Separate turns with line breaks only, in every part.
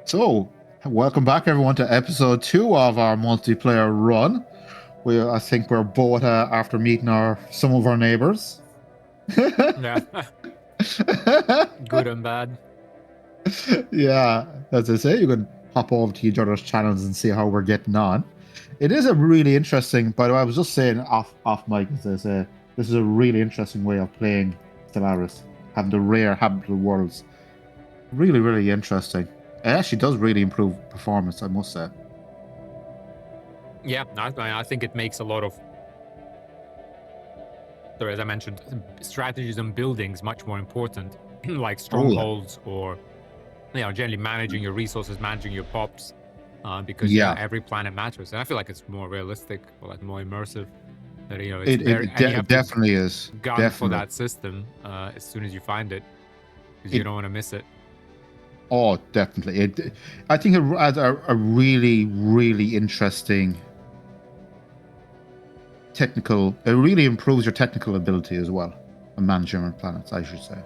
So, welcome back everyone to episode 2 of our multiplayer run. I think we're both after meeting some of our neighbors.
Yeah. Good and bad.
Yeah, as I say, you can hop over to each other's channels and see how we're getting on. It is a really interesting, by the way, I was just saying off mic, as I say, this is a really interesting way of playing Stellaris, having the rare habitable worlds. Really, really interesting. It actually does really improve performance, I must say.
Yeah, I think it makes a lot of, so as I mentioned, strategies and buildings much more important, like strongholds or, generally managing your resources, managing your pops, because every planet matters. And I feel like it's more realistic or like more immersive. That
It definitely is.
Gun for that system as soon as you find it, because you don't want to miss it.
Oh, definitely. I think it adds a really, really interesting technical. It really improves your technical ability as well, and managing planets, I should say.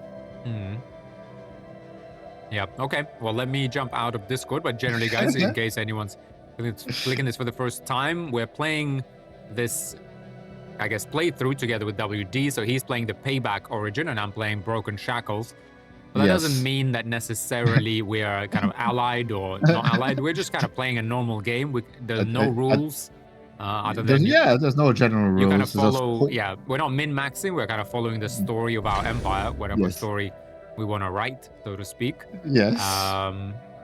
Yeah. Okay. Well, let me jump out of Discord. But generally, guys, in case anyone's clicking this for the first time, we're playing this, I guess, playthrough together with WD. So he's playing the Payback Origin, and I'm playing Broken Shackles. But that doesn't mean that necessarily we are kind of allied or not allied. We're just kind of playing a normal game. There's no rules. Other than
there's no general rules.
You kind of follow. We're not min-maxing. We're kind of following the story of our empire, whatever story we want to write, so to speak.
Yes.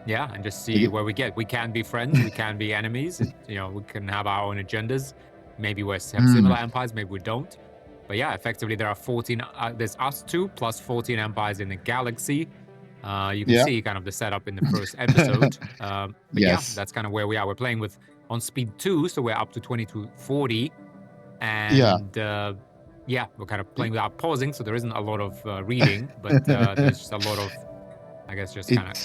And just see where we get. We can be friends. We can be enemies. We can have our own agendas. Maybe we have similar empires. Maybe we don't. But yeah, effectively there are 14. There's us two plus 14 empires in the galaxy. You can see kind of the setup in the first episode. That's kind of where we are. We're playing on speed 2, so we're up to 2240, and we're kind of playing without pausing, so there isn't a lot of reading, but there's just a lot of, I guess, just kind of.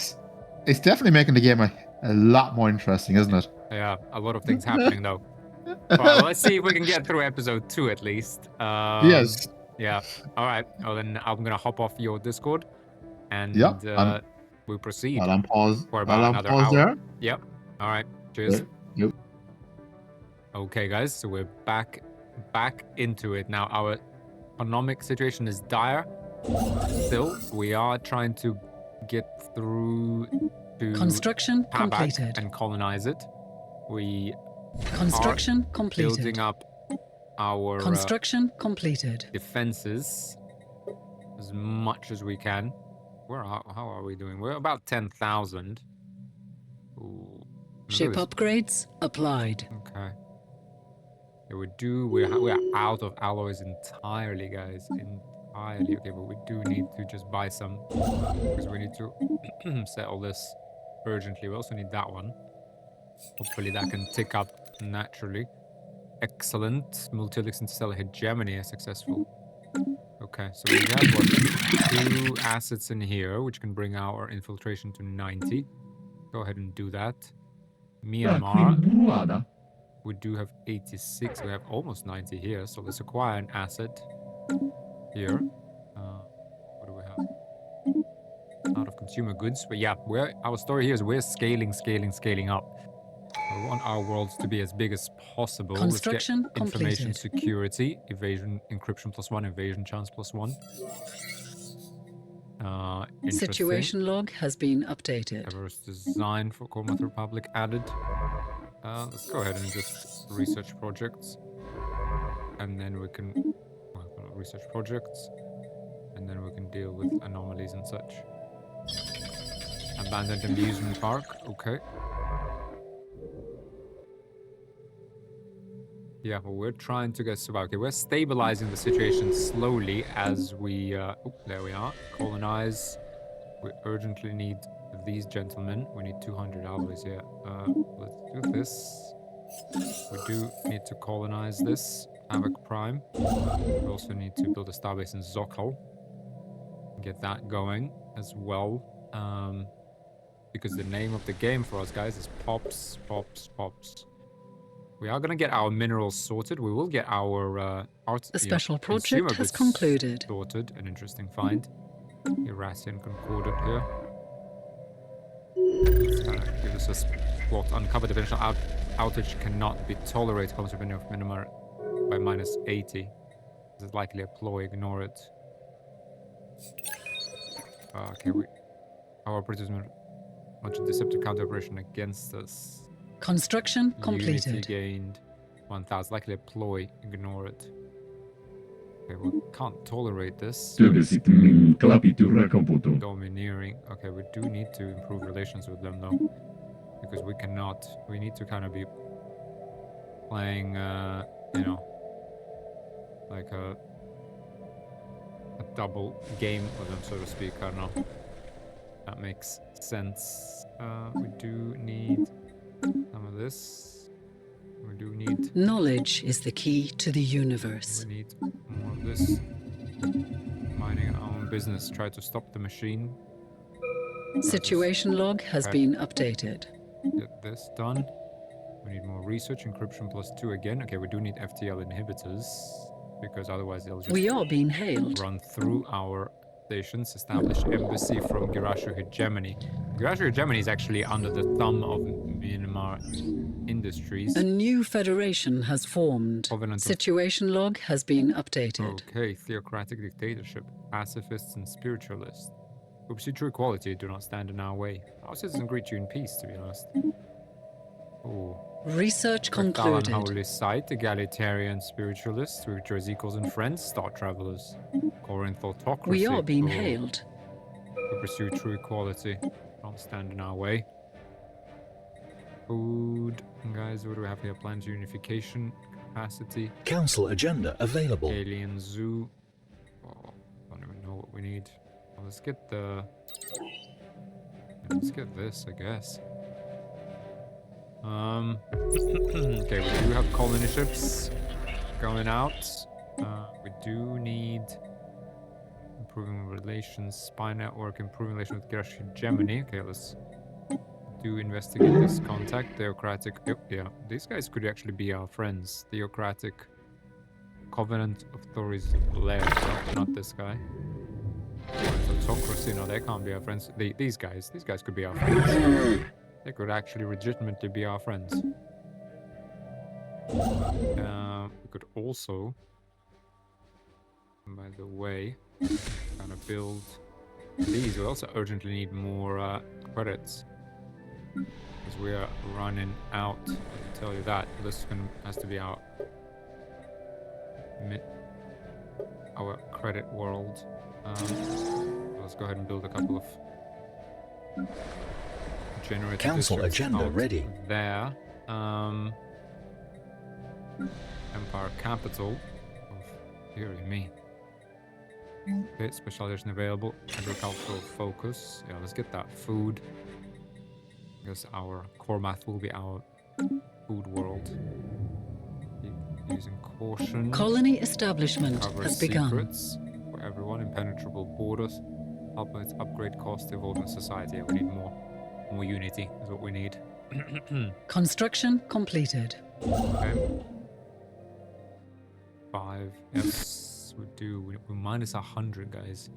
It's definitely making the game a lot more interesting, isn't it?
Yeah, a lot of things happening though. Well, let's see if we can get through episode 2 at least.
Yes.
Yeah. All right. Well, then I'm gonna hop off your Discord, and we'll proceed.
While I'm paused.
For about another hour. There. Yep. All right. Cheers.
Yep.
Okay, guys. So we're back into it now. Our economic situation is dire. Still, we are trying to get through to
construction completed
and colonize it.
Construction completed.
Building up our
construction completed.
Defenses as much as we can. How are we doing? We're about 10,000.
Ship upgrades applied.
Okay. Yeah, we're out of alloys entirely, guys. Entirely. Okay, but we do need to just buy some because we need to settle this urgently. We also need that one. Hopefully that can tick up naturally. Excellent. Multilix Interstellar Hegemony is successful. Okay, so we have 2 assets in here, which can bring our infiltration to 90. Go ahead and do that. Myanmar. We do have 86. We have almost 90 here, so let's acquire an asset here. What do we have? Out of consumer goods, but yeah, our story here is we're scaling up. We want our worlds to be as big as possible.
Construction
Let's get information security, evasion, encryption +1, evasion chance +1.
Situation log has been updated.
Diverse design for Commonwealth Republic added. Let's go ahead and just research projects, and then we can research projects, and then we can deal with anomalies and such. Abandoned amusement park. Okay. Yeah, well, we're trying to get survive. Okay, we're stabilizing the situation slowly as we. There we are. Colonize. We urgently need these gentlemen. We need 200 alloys here. Let's do this. We do need to colonize this. Havoc Prime. We also need to build a starbase in Zokal. Get that going as well. Because the name of the game for us, guys, is Pops. We are going to get our minerals sorted. We will get our
the special project has concluded.
Sorted. An interesting find. Eurasian Concordant here. Let's kind of Pegasus plot. Uncover dimensional outage cannot be tolerated. Consequence of minimum by -80. This is likely a ploy. Ignore it. Okay, our operators launch a deceptive counter operation against us.
Construction completed.
Unity gained 1,000. Likely a ploy. Ignore it. Okay, we can't tolerate this. Domineering. Okay, we do need to improve relations with them though, because we cannot. We need to kind of be playing, you know, like a double game with them, so to speak. I don't know. That makes sense. We do need some of this. We do need...
Knowledge is the key to the universe.
We need more of this. Minding our own business. Try to stop the machine.
Situation log has been updated.
Get this done. We need more research. Encryption +2 again. Okay, we do need FTL inhibitors, because otherwise they'll just...
We are being hailed.
...run through our stations. Establish embassy from Girashu Hegemony. Girashu Hegemony is actually under the thumb of Myanmar Industries.
A new federation has formed. Situation log has been updated.
Okay, theocratic dictatorship, pacifists and spiritualists. Who pursue true equality, do not stand in our way. Our citizens greet you in peace, to be honest. Oh.
Research concluded.
Holy site, egalitarian spiritualists, spiritual equals and friends, star travelers. Corinth autocracy.
We are being hailed.
We pursue true equality. Don't stand in our way. Food. Guys, what do we have here? Plans unification, capacity.
Council agenda available.
Alien zoo. Oh, don't even know what we need. Well, let's get the... Let's get this, I guess. Okay, we do have colony ships going out. We do need improving relations, spy network, improving relations with Girashu Hegemony. Okay, let's do investigate this contact. Theocratic, yeah, these guys could actually be our friends. Theocratic Covenant Authorities Blair, not this guy. Autocracy, no, they can't be our friends. These guys could be our friends. They could actually legitimately be our friends. We could also, by the way, kind of build these. We also urgently need more credits, because we are running out. I can tell you that. This has to be our credit world. Let's go ahead and build a couple of generator
Council agenda ready.
There. Empire capital of hearing me. Okay, specialization available. Agricultural focus. Yeah, let's get that food. Because our core math will be our food world. Using caution.
Colony establishment has begun.
Secrets for everyone. Impenetrable borders. Help with upgrade cost, evolving society. Yeah, we need more unity is what we need.
Construction completed.
Okay. 5. Yes, we do. We're minus 100, guys.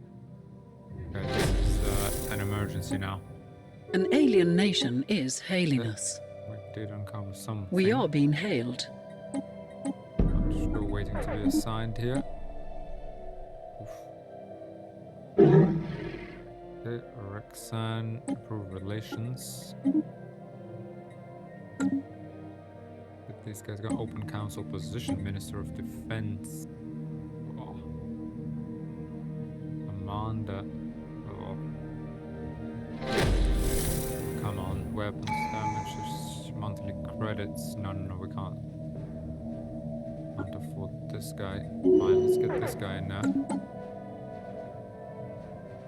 Okay, this is an emergency now.
An alien nation is hailing us.
We did uncover something.
We are being hailed.
I'm still waiting to be assigned here. Okay, Rexan, improve relations. These guys got open council position, Minister of Defense. Oh. Amanda. Oh. Come on, weapons damage, monthly credits. No, we can't. Can't afford this guy. Fine, let's get this guy in there.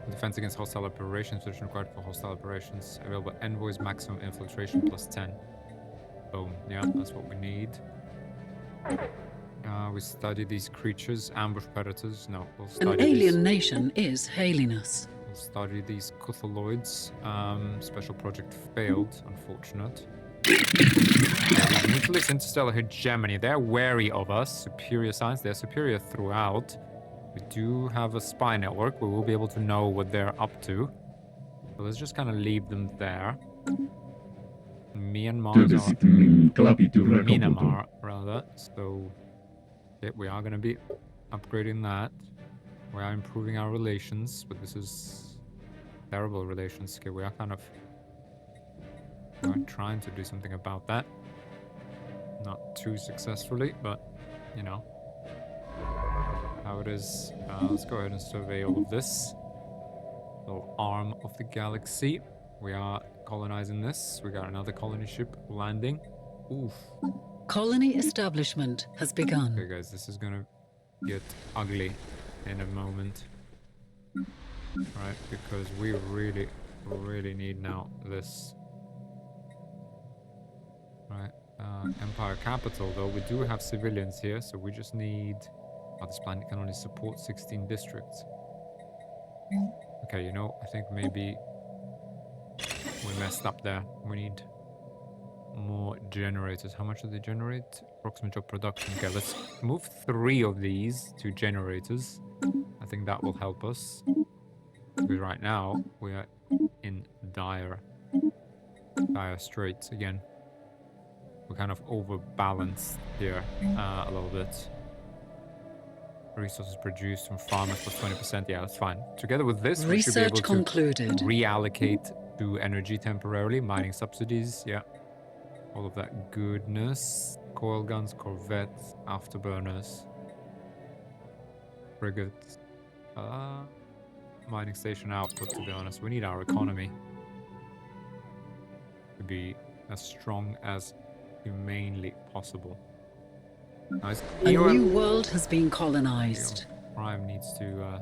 Defense against hostile operations, position required for hostile operations. Available envoys, maximum infiltration +10. Boom. Yeah, that's what we need. We study these creatures, ambush predators. No, we'll study
an alien nation is hailing us.
We'll study these Cthulhuids. Special project failed, unfortunate. Nucleus Interstellar Hegemony. They're wary of us. Superior science. They're superior throughout. We do have a spy network. We will be able to know what they're up to. So let's just kind of leave them there. Myanmar, Myanmar rather. So yeah, we are going to be upgrading that. We are improving our relations, but this is terrible relations. Okay, we are kind of trying to do something about that. Not too successfully, but you know how it is. Let's go ahead and survey all of this little arm of the galaxy. We are colonizing this. We got another colony ship landing. Oof.
Colony establishment has begun.
Okay, guys, this is gonna get ugly in a moment. Right, because we really, really need now this. Right, Empire capital, though, we do have civilians here, so we just need... Oh, this planet can only support 16 districts. Okay, you know, I think maybe we messed up there. We need more generators. How much do they generate? Approximate job production. Okay, let's move 3 of these to generators. I think that will help us. Because right now, we are in dire straits again. We're kind of overbalanced here a little bit. Resources produced from farmers plus 20%. Yeah, that's fine. Together with this, we should be able to reallocate to energy temporarily. Mining subsidies, yeah. All of that goodness. Coil guns, corvettes, afterburners, frigates. Mining station output, to be honest. We need our economy to be as strong as humanly possible. Nice.
A new world has been colonized.
Prime needs to...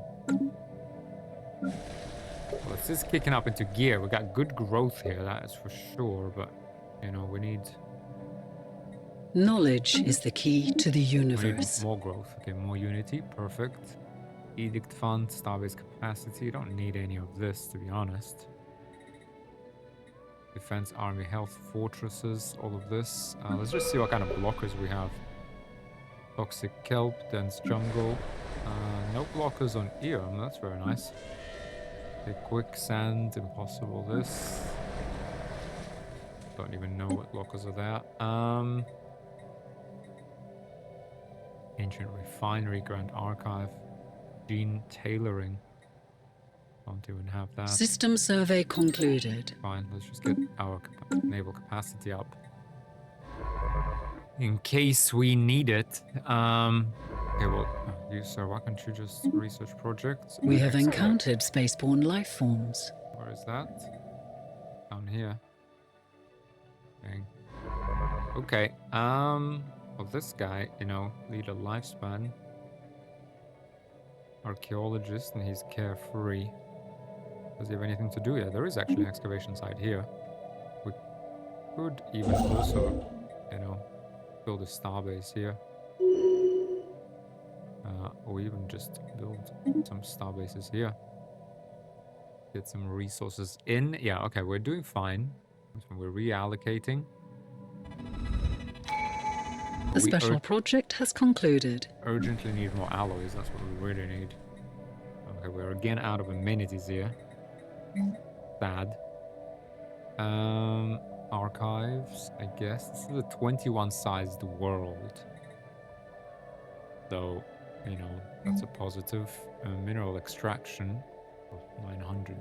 Well, it's just kicking up into gear. We got good growth here, that is for sure, but, you know, we need...
Knowledge is the key to the universe.
We need more growth. Okay, more unity. Perfect. Edict fund, starbase capacity. Don't need any of this, to be honest. Defense, army, health, fortresses, all of this. Let's just see what kind of blockers we have. Toxic kelp, dense jungle. No blockers on Eon, that's very nice. Okay, quicksand, impossible this. Don't even know what blockers are there. Ancient refinery, grand archive. Gene tailoring. Don't even have that.
System survey concluded.
Fine, let's just get our naval capacity up. In case we need it. Okay, well, you, sir, why can't you just research projects?
We have encountered spaceborne life forms.
Where is that? Down here. Dang. Okay, well, this guy, you know, lead a lifespan. Archaeologist, and he's carefree. Does he have anything to do? Yeah, there is actually an excavation site here. We could even also, you know, build a starbase here. Or even just build some starbases here. Get some resources in. Yeah, okay, we're doing fine. We're reallocating.
The special project has concluded.
Urgently need more alloys, that's what we really need. Okay, we're again out of amenities here. Sad. Archives, I guess. This is a 21-sized world. So, you know, that's a positive. Mineral extraction. Oh, 900.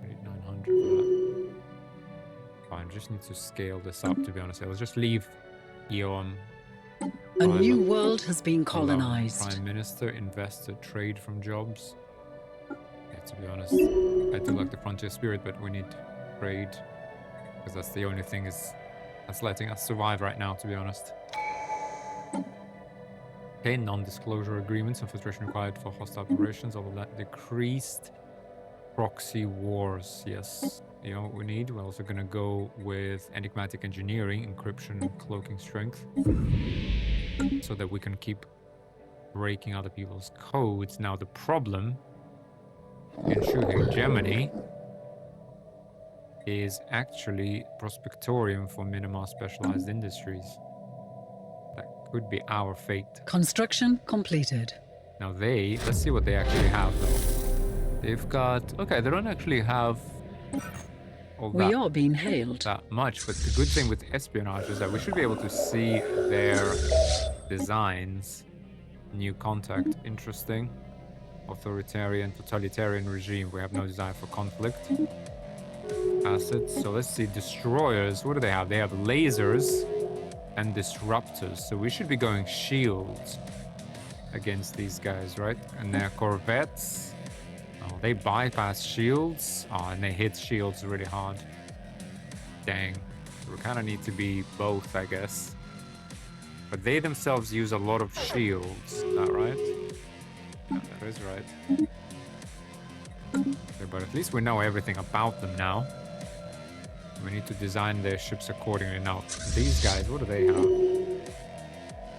We need 900 for that. Fine, just need to scale this up, to be honest. Let's just leave Eon.
A new world has been colonized.
Prime Minister, investor, trade from jobs. Yeah, to be honest, I do like the frontier spirit, but we need trade. Because that's the only thing that's letting us survive right now, to be honest. Okay, non-disclosure agreements, infiltration required for hostile operations, all of that decreased. Proxy wars, yes. You know what we need? We're also going to go with enigmatic engineering, encryption, and cloaking strength. So that we can keep breaking other people's codes. Now the problem in shooting Gemini is actually Prospectorium for Minimar Specialized Industries. That could be our fate.
Construction completed.
Now let's see what they actually have though. They've got, okay, they don't actually have all
We are being hailed.
that much, but the good thing with espionage is that we should be able to see their designs. New contact, interesting. Authoritarian, totalitarian regime. We have no desire for conflict. Assets. So let's see. Destroyers. What do they have? They have lasers and disruptors. So we should be going shields against these guys, right? And their corvettes. Oh, they bypass shields. Oh, and they hit shields really hard. Dang. So we kind of need to be both, I guess. But they themselves use a lot of shields. Is that right? Yeah, that is right. Okay, but at least we know everything about them now. We need to design their ships accordingly. Now, these guys, what do they have?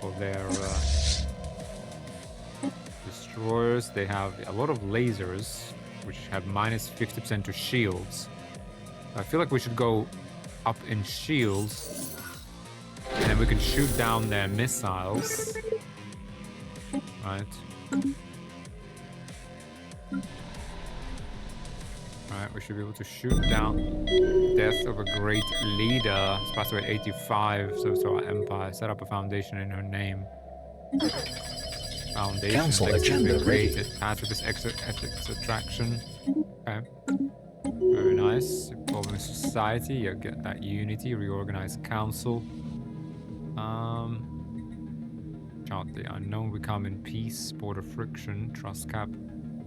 For their destroyers, they have a lot of lasers, which have minus 50% to shields. I feel like we should go up in shields, and then we can shoot down their missiles. Right. Alright, we should be able to shoot down death of a great leader. It's passed away at 85, so to our empire. Set up a foundation in her name. Foundation
Council
has
agenda
been created. Pacifist ethics attraction. Okay. Very nice. Evolving society, you get that unity. Reorganized council. Chart the unknown. We come in peace. Border friction. Trust cap.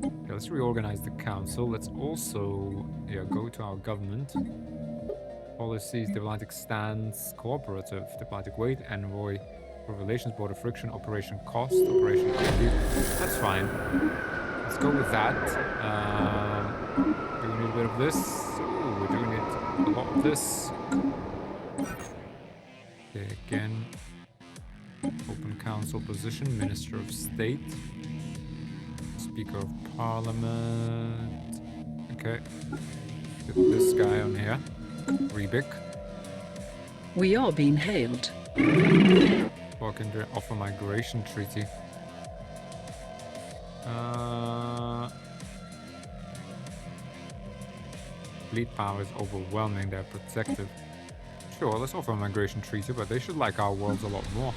Okay, let's reorganize the council. Let's also go to our government. Policies, diplomatic stance, cooperative, diplomatic weight, envoy, relations, border friction, operation cost, operation compute. That's fine. Let's go with that. Do we need a bit of this? Ooh, we do need a lot of this. Okay, again. Open council position, Minister of State. Speaker of Parliament. Okay. Get this guy on here. Rebic.
We are being hailed.
Walk into offer migration treaty. Fleet power is overwhelming. They're protective. Sure, let's offer a migration treaty, but they should like our worlds a lot more.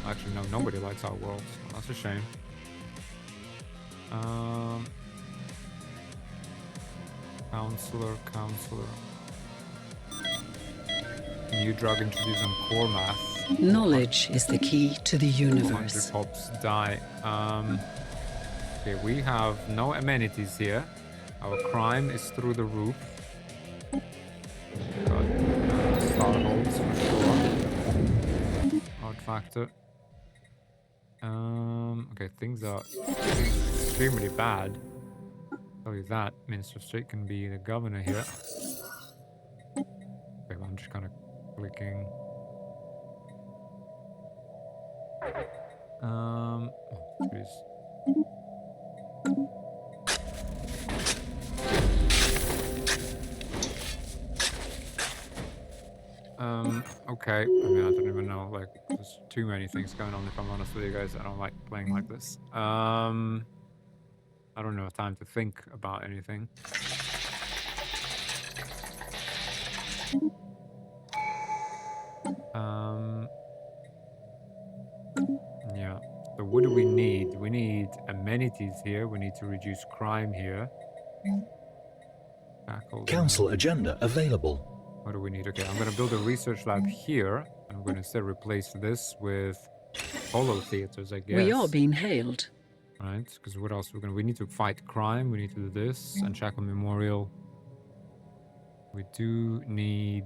Actually, no, nobody likes our worlds. That's a shame. Counselor. New drug introduced on core math.
Knowledge is the key to the
100
universe.
pops die. Okay, we have no amenities here. Our crime is through the roof. Got star holes for sure. Odd factor. Okay, things are extremely bad. I'll tell you that. Minister of State can be the governor here. Okay, well, I'm just kind of clicking. Oh, jeez. Okay. I mean, I don't even know. Like, there's too many things going on, if I'm honest with you guys. I don't like playing like this. I don't know, time to think about anything. Yeah. So what do we need? We need amenities here. We need to reduce crime here. Shackles.
Council agenda available.
What do we need? Okay, I'm going to build a research lab here. I'm going to instead replace this with holo theaters, I guess.
We are being hailed.
Right, because what else? We need to fight crime. We need to do this. And Shackle Memorial. We do need...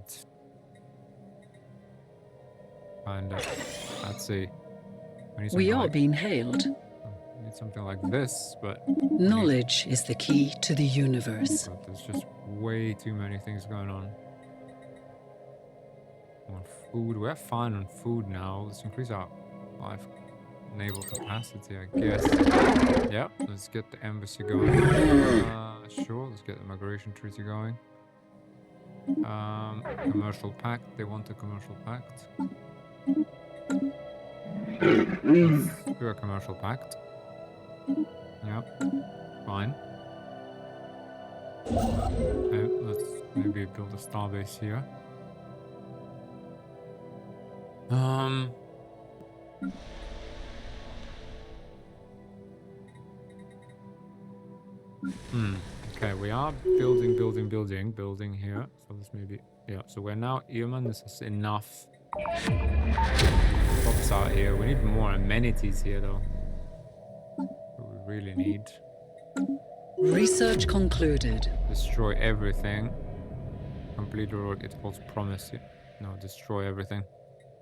And let's see.
We are being hailed.
We need something like this, but...
Knowledge is the key to the universe.
But there's just way too many things going on. On food, we're fine on food now. Let's increase our life naval capacity, I guess. Yeah, let's get the embassy going. Sure, let's get the migration treaty going. Commercial pact. They want a commercial pact. Let's do a commercial pact. Yep, fine. Okay, let's Maybe build a starbase here. Okay, we are building here. So this maybe, yeah. So we're now human. This is enough. Pops out here. We need more amenities here, though. We really need.
Research concluded.
Destroy everything. Complete work. It holds promise. No, destroy everything.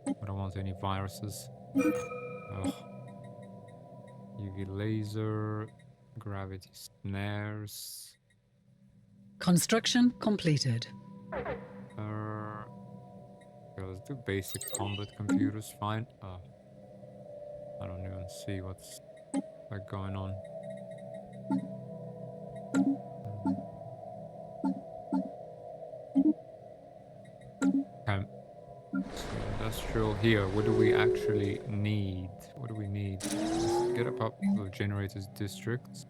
I don't want any viruses. Ugh. UV laser. Gravity snares.
Construction completed.
Okay, let's do basic combat computers, fine. I don't even see what's like going on. Okay. So industrial here. What do we actually need? What do we need? Let's get a couple of generators districts.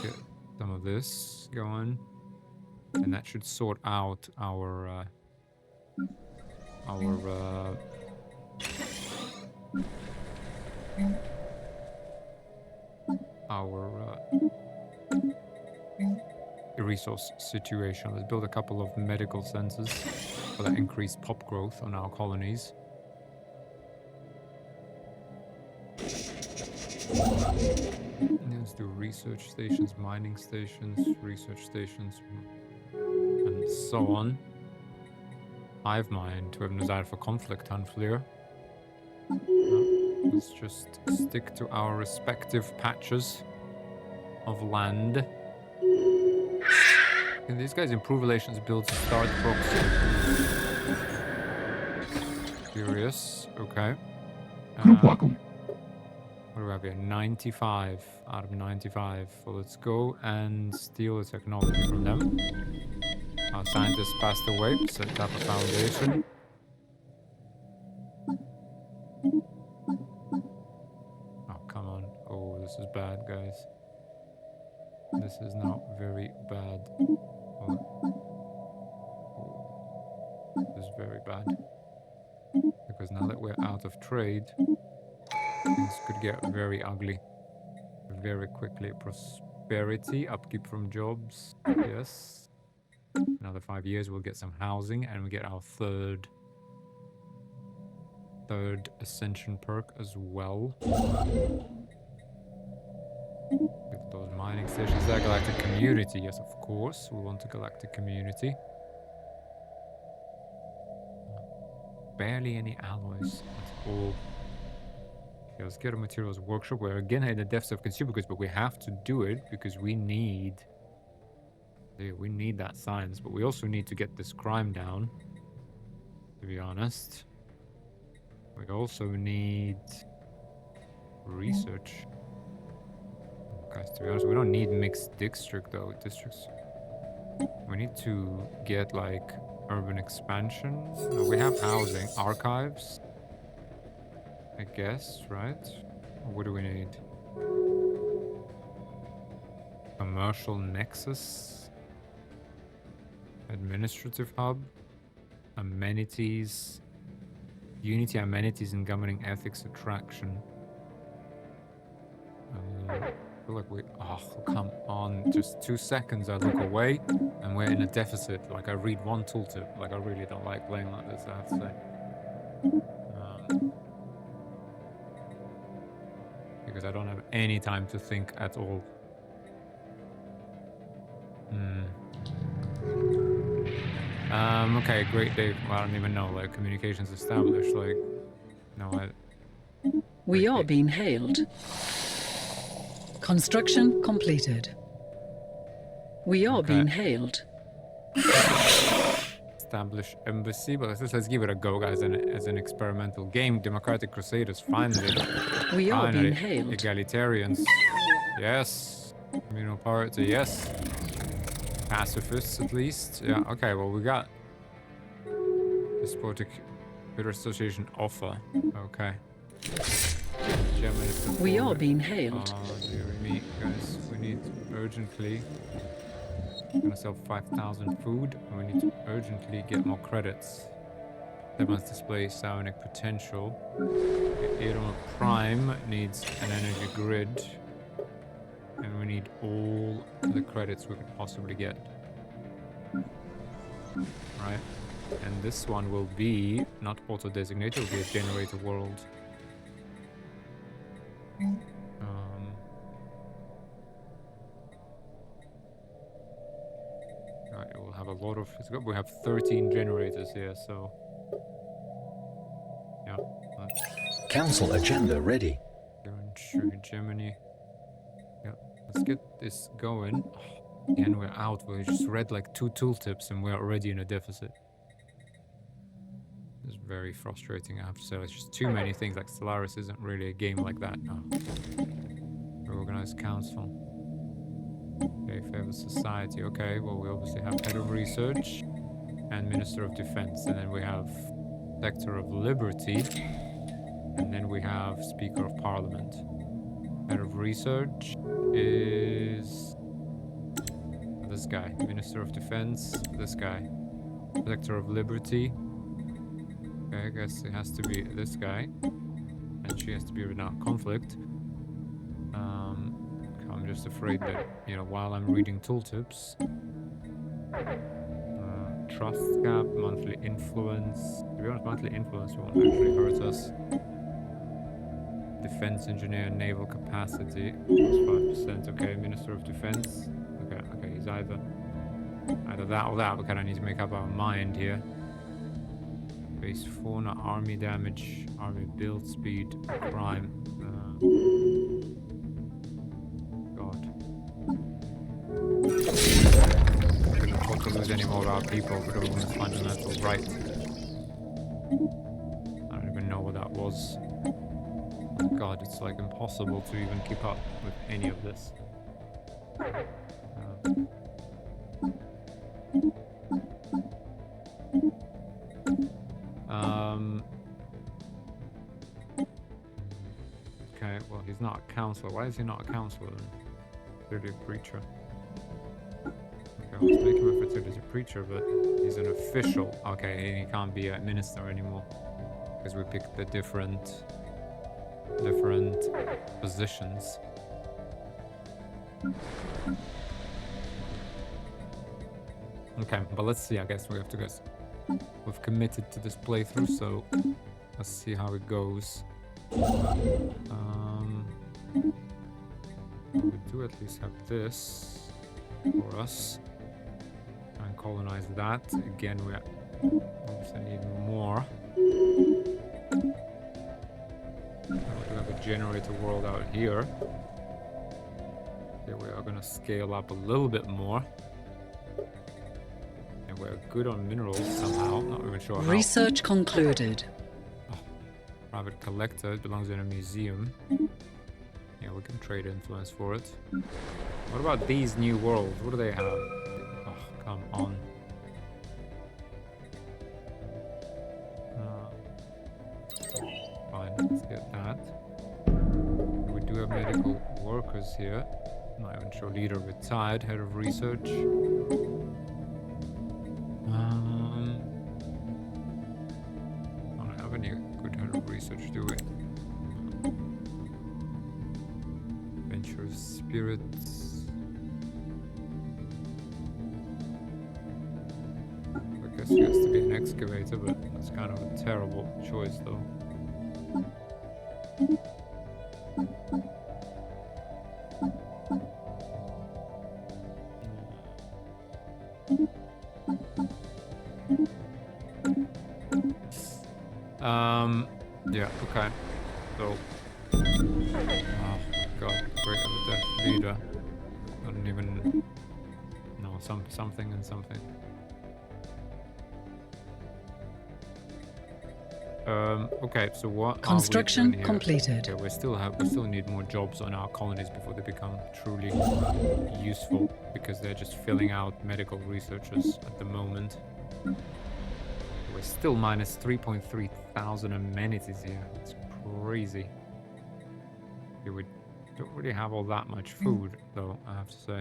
Get some of this going. And that should sort out our resource situation. Let's build a couple of medical centers for that increased pop growth on our colonies. Let's do research stations, mining stations, research stations, and so on. Hive mind to have no desire for conflict, Hunfleer. No, let's just stick to our respective patches of land. Can these guys improve relations, build start proxy? Curious. Okay. What do we have here? 95 out of 95. So let's go and steal the technology from them. Our scientists passed away, set up a foundation. Oh, come on. Oh, this is bad, guys. This is not very bad. Oh, this is very bad. Because now that we're out of trade, things could get very ugly very quickly. Prosperity, upkeep from jobs, yes. Another 5 years, we'll get some housing, and we get our third ascension perk as well. Get those mining stations there. Galactic community, yes, of course. We want a galactic community. Barely any alloys at all. Okay, let's get a materials workshop. We're again in the depths of consumer goods, but we have to do it because we need that science, but we also need to get this crime down, to be honest. We also need research. Guys, to be honest, we don't need mixed district though. Districts. We need to get like urban expansion. No, we have housing, archives. I guess, right? What do we need? Commercial nexus. Administrative hub. Amenities. Unity amenities and governing ethics attraction. I feel like oh, come on. Just 2 seconds I look away and we're in a deficit. Like I read one tooltip. Like I really don't like playing like this, I have to say. Because I don't have any time to think at all. Okay, great day. Well, I don't even know, like, communications established, like, no,
We are being hailed. Construction completed. We are being hailed.
Establish embassy, but let's give it a go, guys, as an experimental game. Democratic Crusaders, finally.
We are being hailed.
Egalitarians, yes. Communal party, yes. Pacifists, at least. Yeah, okay, well, we got Despotic Computer Association offer. Okay.
We are being hailed.
Oh, dear me, guys. We need urgently We're gonna sell 5,000 food, and we need to urgently get more credits. That must display psionic potential. Aeron Prime needs an energy grid, and we need all the credits we could possibly get. Right, and this one will be not auto-designated, it will be a generator world. Right, it will have a lot of. We have 13 generators here, so yeah.
Council agenda ready.
Germany. Yeah, let's get this going. Again, we're out. We just read like 2 tooltips and we're already in a deficit. It's very frustrating, I have to say. It's just too many things. Like Stellaris isn't really a game like that. Organized council. Okay, favored society. Okay, well, we obviously have head of research and minister of defense, and then we have sector of liberty, and then we have speaker of parliament. Head of research is this guy. Minister of defense, this guy. Sector of liberty. Okay, I guess it has to be this guy, and she has to be without conflict. I'm just afraid that, you know, while I'm reading tooltips, trust cap, monthly influence. To be honest, monthly influence won't actually hurt us. Defense engineer, naval capacity, +5%. Okay, minister of defense. Okay, he's either that or that. We kind of need to make up our mind here. Base fauna, army damage, army build speed, crime. We couldn't afford to lose any more of our people, but it was fundamental right. I don't even know what that was. Oh God, it's like impossible to even keep up with any of this. Okay, well, he's not a counselor. Why is he not a counselor then? Clearly a preacher. Okay, let's make him a fertility preacher, but he's an official. Okay, he can't be a minister anymore because we picked the different positions. Okay, but let's see. I guess we have to guess. We've committed to this playthrough, so let's see how it goes. We do at least have this for us. And colonize that. Again, we obviously need more. We have a generator world out here. Okay, we are going to scale up a little bit more. And we're good on minerals somehow. Not even sure how.
Research concluded.
Oh, private collector. It belongs in a museum. Yeah, we can trade influence for it. What about these new worlds? What do they have? Oh, come on. Fine, let's get that. We do have medical workers here. Not even sure. Leader retired, head of research. I don't have any good head of research, do we? Venture spirits. I guess he has to be an excavator, but that's kind of a terrible choice, though. Yeah, okay. So, oh God, great of a death leader. I don't even know something and something. Okay, so what
construction
are we doing here?
completed.
Okay, we still need more jobs on our colonies before they become truly useful, because they're just filling out medical researchers at the moment. We're still minus 3.3 thousand amenities here. It's crazy. Okay, we don't really have all that much food, though, I have to say.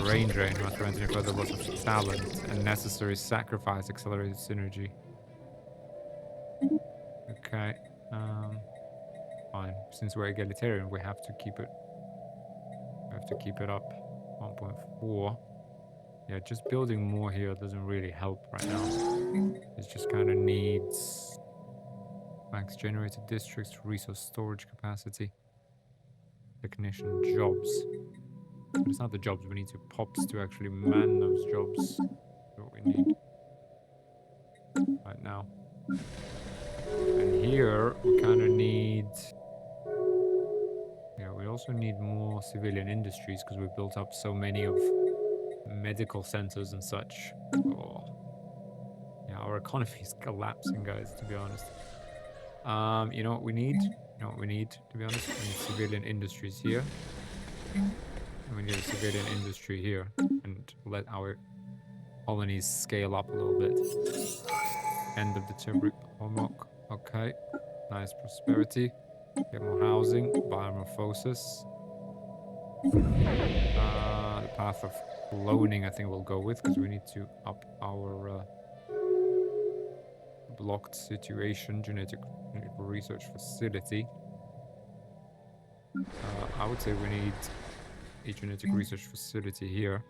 Brain drain must prevent any further loss of talent and necessary sacrifice. Accelerated synergy. Okay. Fine. Since we're egalitarian, we have to keep it. We have to keep it up. 1.4. Yeah, just building more here doesn't really help right now. It just kind of needs max generated districts, resource storage capacity, technician jobs. But it's not the jobs, we need to pops to actually man those jobs. That's what we need right now. And here we kind of need, yeah, we also need more civilian industries because we've built up so many of medical centers and such. Oh. Yeah, our economy is collapsing, guys, to be honest. You know what we need? You know what we need, to be honest? We need civilian industries here. And we need a civilian industry here. And let our colonies scale up a little bit. End of the Tibric Homok. Okay. Nice prosperity. Get more housing. Biomorphosis. The path of cloning, I think we'll go with, because we need to up our blocked situation, genetic research facility. I would say we need a genetic research facility here.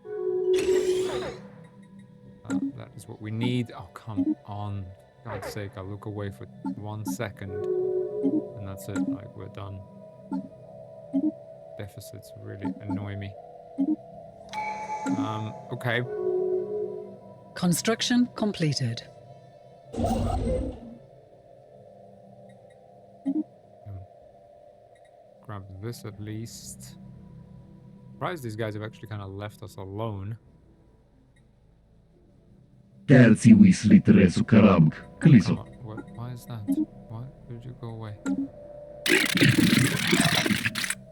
That is what we need. Oh, come on. For God's sake, I'll look away for 1 second. And that's it. Like, we're done. Deficits really annoy me. Okay.
Construction completed.
Grab this at least. Surprised these guys have actually kind of left us alone.
Terzi Weasley Teresu Karamk. Kliso.
Why is that? Why did you go away?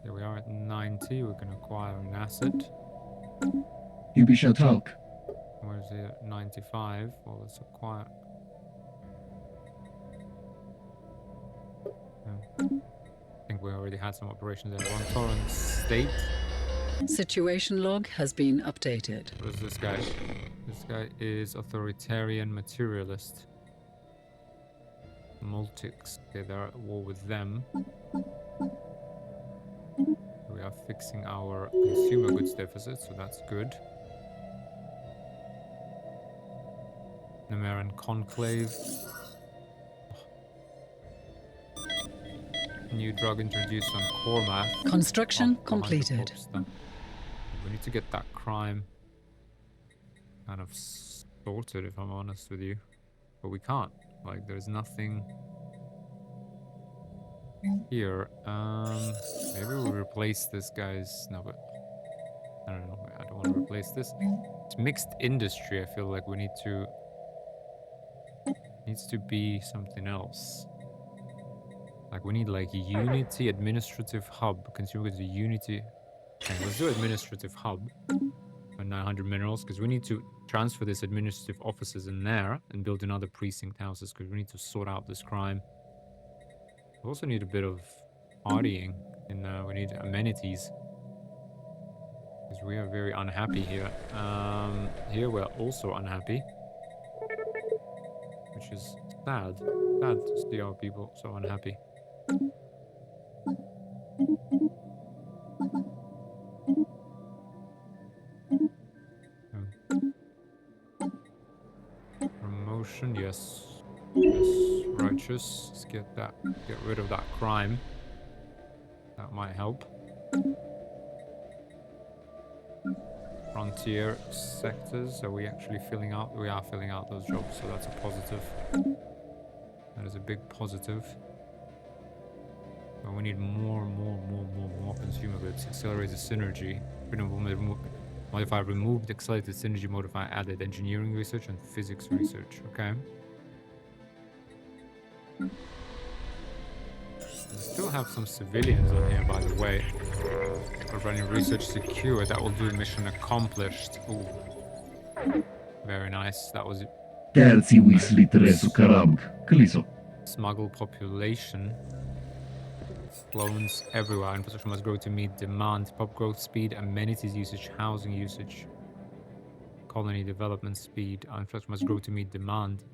Here we are at 90. We can acquire an asset.
Ibishatalk.
Where's it at 95? Well, let's acquire. I think we already had some operations in One Torrent State.
Situation log has been updated.
What is this guy? This guy is authoritarian materialist. Multics. Okay, they're at war with them. We are fixing our consumer goods deficit, so that's good. Numeran Conclave. New drug introduced on Cormac.
Construction completed.
We need to get that crime kind of sorted, if I'm honest with you. But we can't. Like, there's nothing here. Maybe we'll replace this guy's... No, but... I don't know. I don't want to replace this. It's mixed industry. I feel like we need to... needs to be something else. Like, we need, like, a Unity Administrative Hub. Consumer goods, a Unity... Okay, let's do administrative hub for 900 minerals, because we need to transfer this administrative offices in there and build another precinct houses, because we need to sort out this crime. We also need a bit of partying, and we need amenities, because we are very unhappy here. Here we're also unhappy, which is sad. Sad to see our people so unhappy. Promotion, yes. Yes, righteous. Let's get rid of that crime. That might help. Frontier sectors, are we actually filling out? We are filling out those jobs, so that's a positive. That is a big positive. But we need more consumer goods. Accelerated synergy. Modifier removed, accelerated synergy modifier added, engineering research and physics research. Okay. We still have some civilians on here, by the way. We're running research secure. That will do mission accomplished. Ooh. Very nice. That was it.
Terzi Weasley Teresu Karamk. Kliso.
Smuggle population. Loans everywhere. Infrastructure must grow to meet demand. Pop growth speed, amenities usage, housing usage, colony development speed. Our infrastructure must grow to meet demand.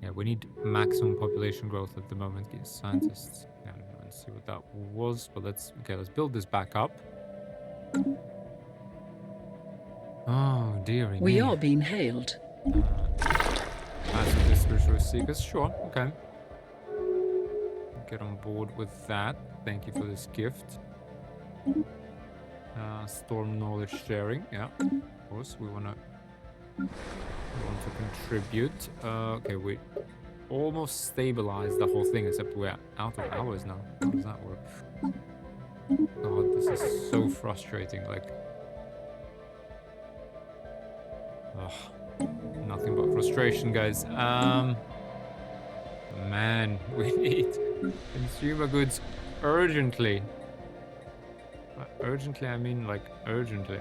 Yeah, we need maximum population growth at the moment. Get scientists. Yeah, let's see what that was. But let's build this back up. Oh dearie
We
me.
are being hailed.
Massive spiritual seekers. Sure. Okay. Get on board with that. Thank you for this gift. Storm knowledge sharing. Yeah, of course we want to contribute. Okay, we almost stabilized the whole thing, except we're out of hours now. How does that work? God, this is so frustrating. Like, nothing but frustration, guys. Man, we need consumer goods urgently. By urgently, I mean like urgently.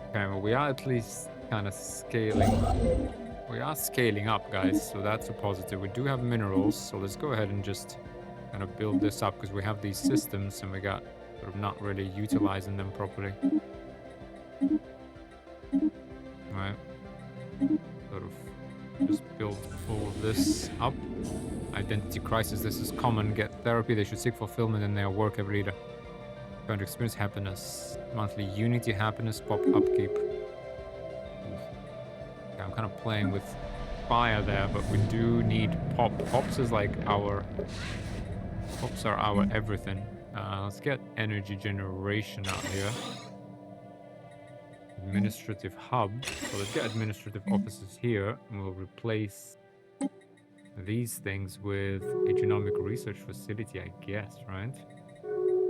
Okay, well, we are at least kind of scaling. We are scaling up, guys, so that's a positive. We do have minerals, so let's go ahead and just kind of build this up, because we have these systems and we got sort of not really utilizing them properly. Right. Sort of just build all of this up. Identity crisis, this is common. Get therapy, they should seek fulfillment in their work every leader. Going to experience happiness. Monthly unity, happiness, pop upkeep. Okay, I'm kind of playing with fire there, but we do need pop. Pops is like our... Pops are our everything. Let's get energy generation out here. Administrative hub. So let's get administrative offices here, and we'll replace these things with a genomic research facility, I guess, right?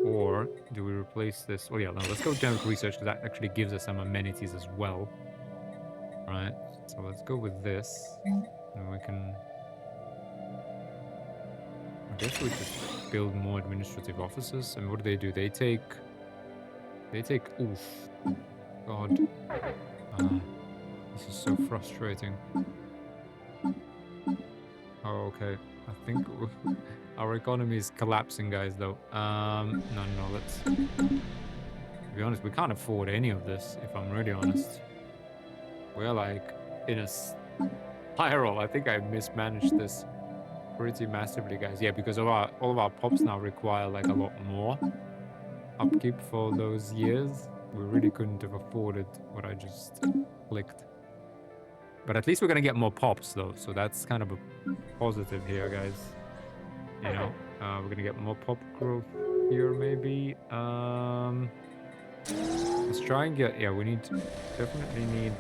Or do we replace this? Oh yeah, no, let's go genomic research, because that actually gives us some amenities as well. Right, so let's go with this, and we can... I guess we just build more administrative offices. And what do? They take... Oof. God. This is so frustrating. Oh, okay. I think our economy is collapsing, guys, though. No, let's... To be honest, we can't afford any of this, if I'm really honest. We're, like, in a spiral. I think I mismanaged this pretty massively, guys. Yeah, because of all of our pops now require, like, a lot more upkeep for those years. We really couldn't have afforded what I just clicked. But at least we're gonna get more pops, though, so that's kind of a positive here, guys. You know, we're gonna get more pop growth here, maybe. Let's try and get... Yeah, definitely need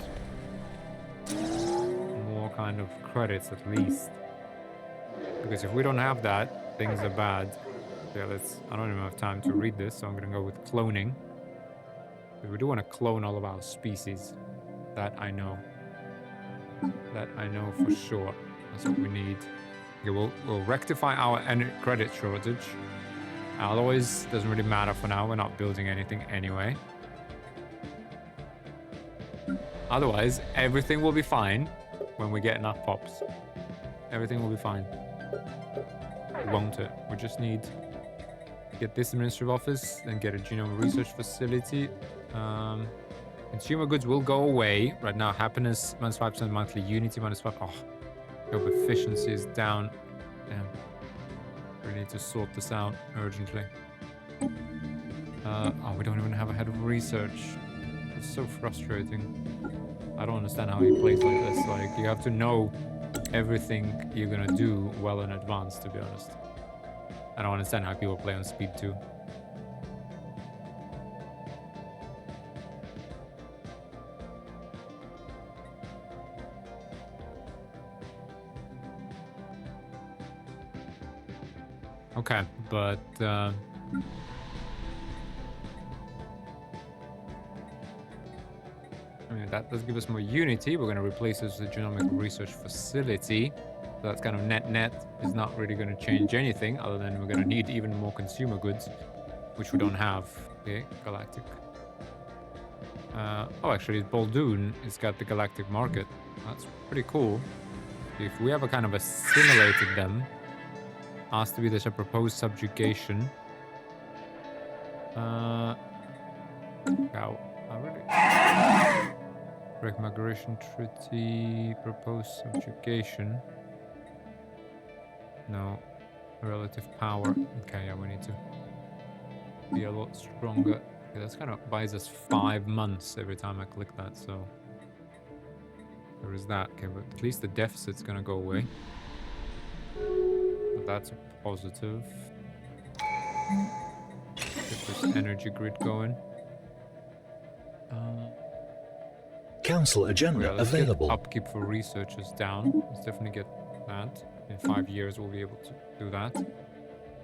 more kind of credits, at least. Because if we don't have that, things are bad. Yeah, I don't even have time to read this, so I'm gonna go with cloning. We do want to clone all of our species. That I know. That I know for sure. That's what we need. Okay, we'll rectify our credit shortage. Alloys doesn't really matter for now. We're not building anything anyway. Otherwise, everything will be fine when we get enough pops. Everything will be fine. Won't it? We just need to get this administrative office, then get a genome research facility. Consumer goods will go away. Right now, happiness, -5%, monthly unity, -5%. Oh, job efficiency is down. Damn. We need to sort this out urgently. Oh, we don't even have a head of research. It's so frustrating. I don't understand how he plays like this. Like, you have to know everything you're gonna do well in advance, to be honest. I don't understand how people play on speed 2. Okay, but I mean, that does give us more unity. We're going to replace this with a genomic research facility. that's kind of net is not really going to change anything other than we're going to need even more consumer goods, which we don't have. Okay, galactic. Oh, actually, Baldoon has got the galactic market. That's pretty cool. If we ever kind of assimilated them, asked to be this a proposed subjugation. Wow, really? Break migration treaty, proposed subjugation. No, relative power. Okay, yeah, we need to be a lot stronger. Okay, that's kind of buys us 5 months every time I click that, so there is that. Okay, but at least the deficit's gonna go away. But that's a positive. Get this energy grid going.
Council agenda available.
Upkeep for researchers down. Let's definitely get that. In 5 years, we'll be able to do that.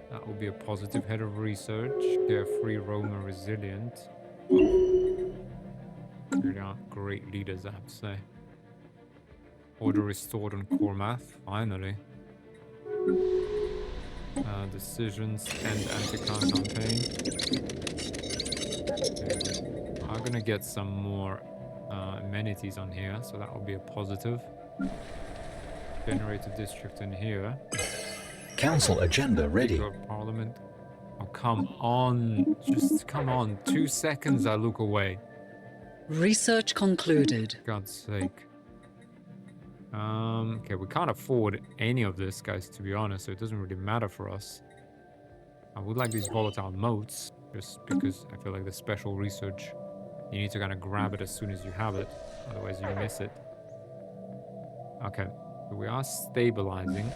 That will be a positive. Head of research. Carefree, Roma, resilient. Really aren't great leaders, I have to say. Order restored on core math. Finally. Decisions. End anti-clown campaign. I'm gonna get some more amenities on here, so that will be a positive. Generate a district in here.
Council agenda ready.
Parliament. Oh, come on. Just come on. 2 seconds, I look away.
Research concluded.
God's sake. Okay, we can't afford any of this, guys, to be honest, so it doesn't really matter for us. I would like these volatile motes, just because I feel like the special research, you need to kind of grab it as soon as you have it, otherwise you miss it. Okay, so we are stabilizing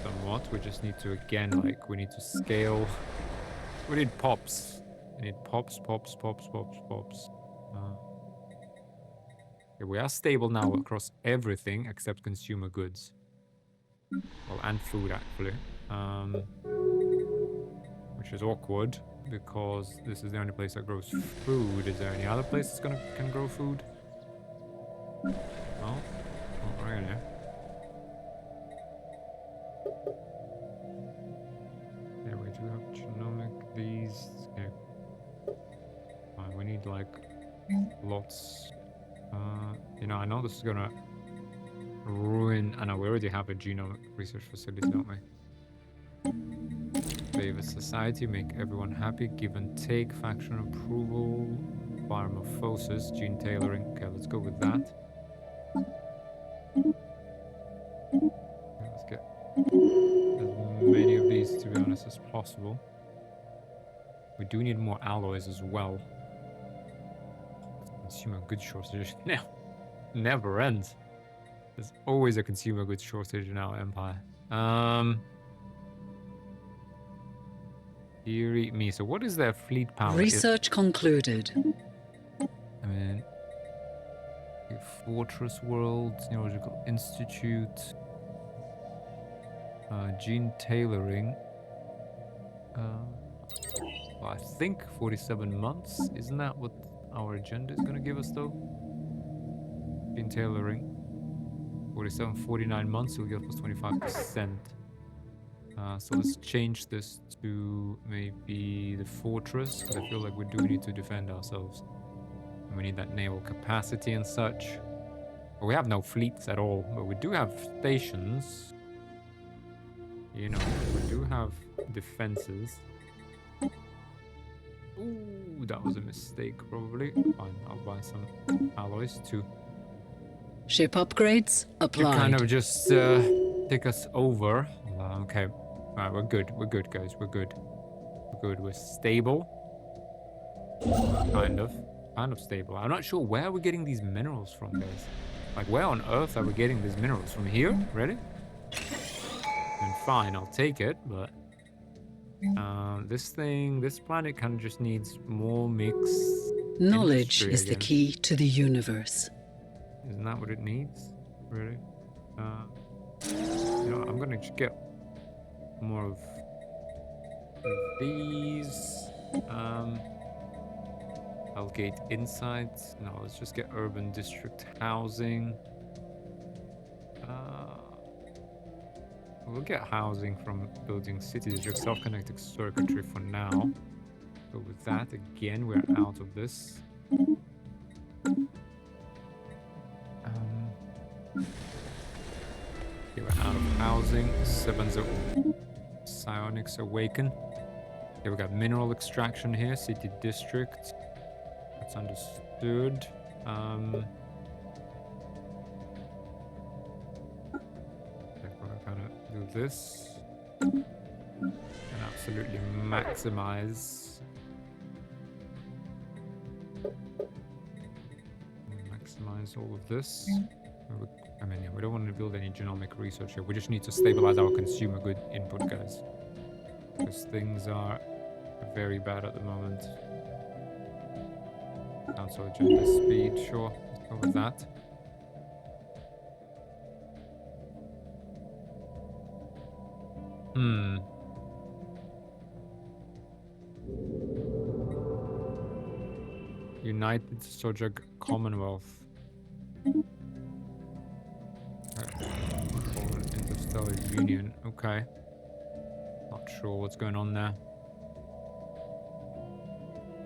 somewhat. We just need to, again, like, we need to scale. We need pops. We need pops. Okay, we are stable now across everything except consumer goods. Well, and food, actually. Which is awkward, because this is the only place that grows food. Is there any other place that can grow food? No? Not really. Yeah, we do have genomic, these... Okay. Fine, we need, like, lots... you know, I know this is gonna ruin... I know, we already have a genomic research facility, don't we? Favor society, make everyone happy, give and take, faction approval, biomorphosis, gene tailoring. Okay, let's go with that. Let's get as many of these, to be honest, as possible. We do need more alloys as well. Consumer goods shortage now never ends. There's always a consumer goods shortage in our empire. Dear me. So what is their fleet power?
Research concluded.
I mean, Fortress World, Neurological Institute, gene tailoring. Well, I think 47 months. Isn't that what our agenda is going to give us, though? Gene tailoring. 47, 49 months will give us 25%. So let's change this to maybe the fortress, because I feel like we do need to defend ourselves. And we need that naval capacity and such. But we have no fleets at all, but we do have stations. You know, we do have defenses. Ooh, that was a mistake, probably. Fine, I'll buy some alloys too.
Ship upgrades applied.
To kind of just take us over. Okay. Alright, we're good, guys. We're good. We're stable. Kind of stable. I'm not sure where we're getting these minerals from, guys. Like, where on earth are we getting these minerals? From here? Really? And fine, I'll take it, but... this planet kind of just needs more mixed
Knowledge
industry,
is the key to the universe.
Isn't that what it needs? Really? You know, I'm gonna just get more of these. Hellgate Insights. No, let's just get urban district housing. We'll get housing from building city district, self-connected circuitry for now. But with that, again, we're out of this. Okay, we're out of housing. Psionics awaken. Okay, we got mineral extraction here, city district. That's understood. Okay, we're gonna do this and absolutely maximize all of this. I mean, yeah, we don't want to build any genomic research here. We just need to stabilize our consumer good input, guys, because things are very bad at the moment. Council agenda speed, sure. Let's go with that. United Sojag Commonwealth. Foreign Interstellar Union. Okay. Not sure what's going on there.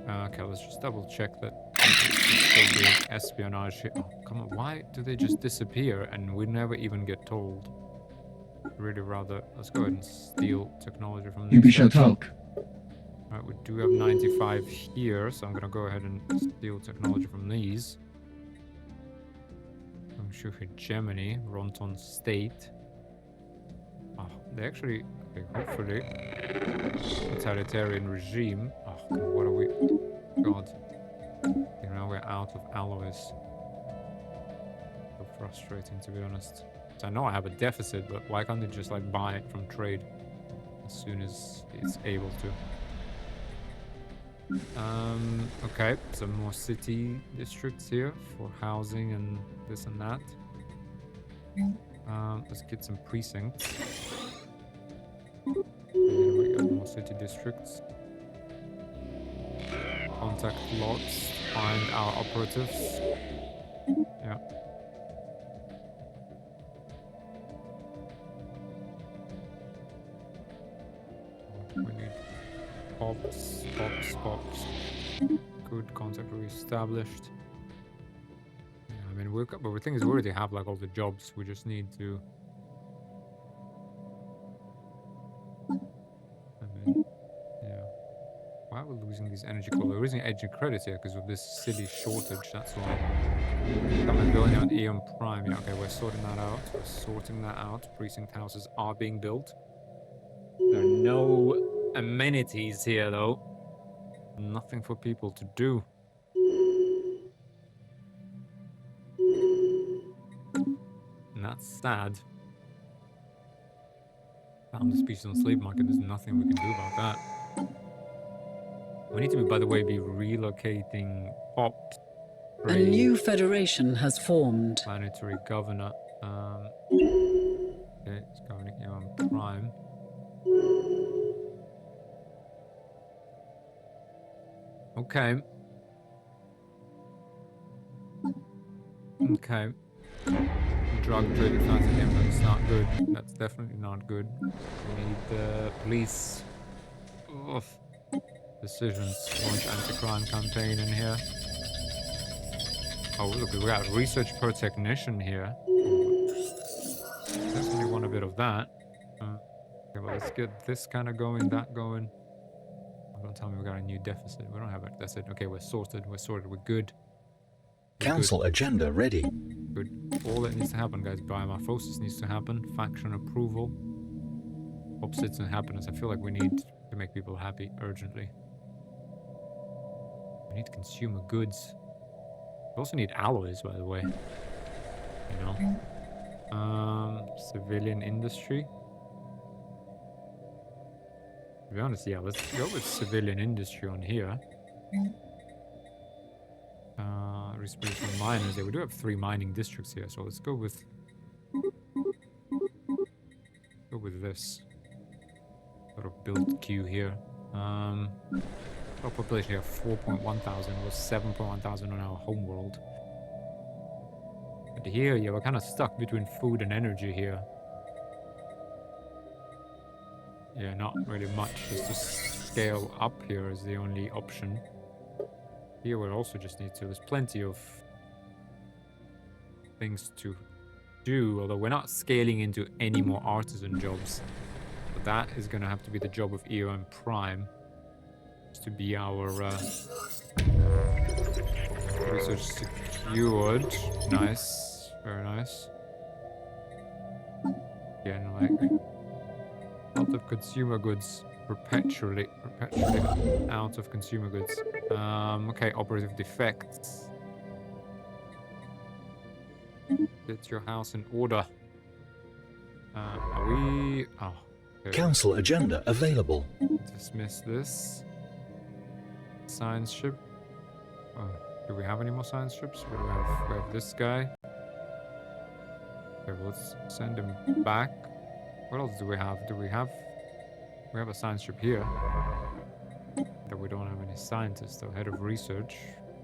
Okay, let's just double check that still doing espionage here. Oh, come on. Why do they just disappear and we never even get told? Really rather. Let's go ahead and steal technology from
You
this.
shall talk.
Alright, we do have 95 here, so I'm gonna go ahead and steal technology from these. I'm sure Hegemony, Ronton State. Oh, they actually, okay, hopefully, totalitarian regime. Oh, what are we? God. You know, we're out of alloys. So frustrating, to be honest. So I know I have a deficit, but why can't they just like buy it from trade as soon as it's able to? Okay, some more city districts here for housing and this and that. Let's get some precincts. And then we got more city districts. Contact lots, find our operatives. Yeah. We need pops. Good contact re-established. Yeah, I mean, but the thing is, we already have like all the jobs. We just need to. I mean, yeah. Why are we losing these energy credits? We're losing energy credits here because of this silly shortage. That's why. I'm building on Eon Prime. Yeah, okay, we're sorting that out. We're sorting that out. Precinct houses are being built. There are no amenities here, though. Nothing for people to do. And that's sad. Found the species on the slave market. There's nothing we can do about that. We need to be, by the way, relocating pops.
A new federation has formed.
Planetary governor. Okay, it's governing here on Prime. Okay. Okay. Drug trading fancy game, that's not good. That's definitely not good. We need the police. Oof. Decisions. Launch anti-crime campaign in here. Oh, look, we got research per technician here. Definitely want a bit of that. Okay, well, let's get this kind of going, that going. Don't tell me we got a new deficit. We don't have it. That's it. Okay, we're sorted. We're sorted. We're good.
Council agenda ready.
Good. All that needs to happen, guys. Biomorphosis needs to happen. Faction approval. Opposites and happiness. I feel like we need to make people happy urgently. We need consumer goods. We also need alloys, by the way. You know. Civilian industry. To be honest, yeah, let's go with civilian industry on here. Research from miners. Yeah, we do have 3 mining districts here, so let's go with this sort of build queue here. Our population here 4.1 thousand was 7.1 thousand on our home world. But here, yeah, we're kind of stuck between food and energy here. yeah, not really much. Just to scale up here is the only option. Here we also just need to. There's plenty of things to do, although we're not scaling into any more artisan jobs. But that is going to have to be the job of EOM Prime. To be our research secured. Nice, very nice. Again, like out of consumer goods, perpetually out of consumer goods. Okay, operative defects. Get your house in order. Are we? Oh. Okay.
Council agenda available.
Dismiss this. Science ship. Oh, do we have any more science ships? What do we have? We have this guy. Okay, well, let's send him back. What else do we have? We have a science ship here. But we don't have any scientists, though. Head of research.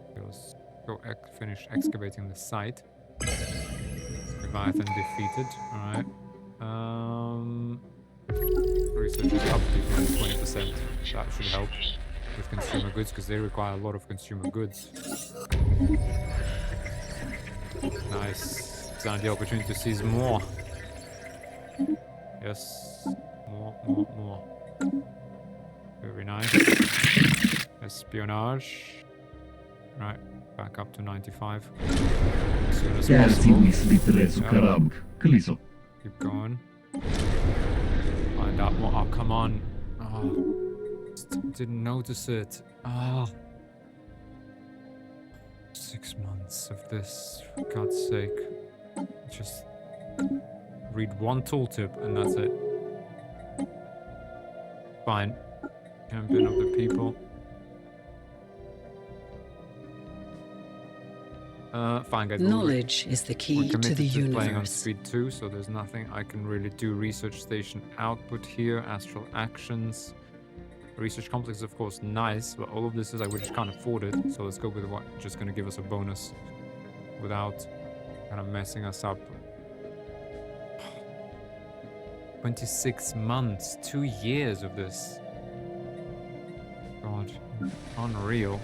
Okay, let's go finish excavating the site. Leviathan defeated. Alright. Research is up to 20%. That should help with consumer goods, because they require a lot of consumer goods. Nice. It's an opportunity to seize more. Yes. More. Very nice. Espionage. Right. Back up to 95. As soon as possible. Yeah. Keep going. Find out more. Oh, come on. Oh. Didn't notice it. Ah. 6 months of this, for God's sake. Just read one tooltip and that's it. Fine. Champion of the people. Fine, guys.
Knowledge is the key to the universe.
Playing on speed 2, so there's nothing I can really do. Research station output here. Astral actions. Research complex is of course nice, but all of this is like we just can't afford it. So let's go with what just going to give us a bonus without kind of messing us up. 26 months, 2 years of this. God, unreal.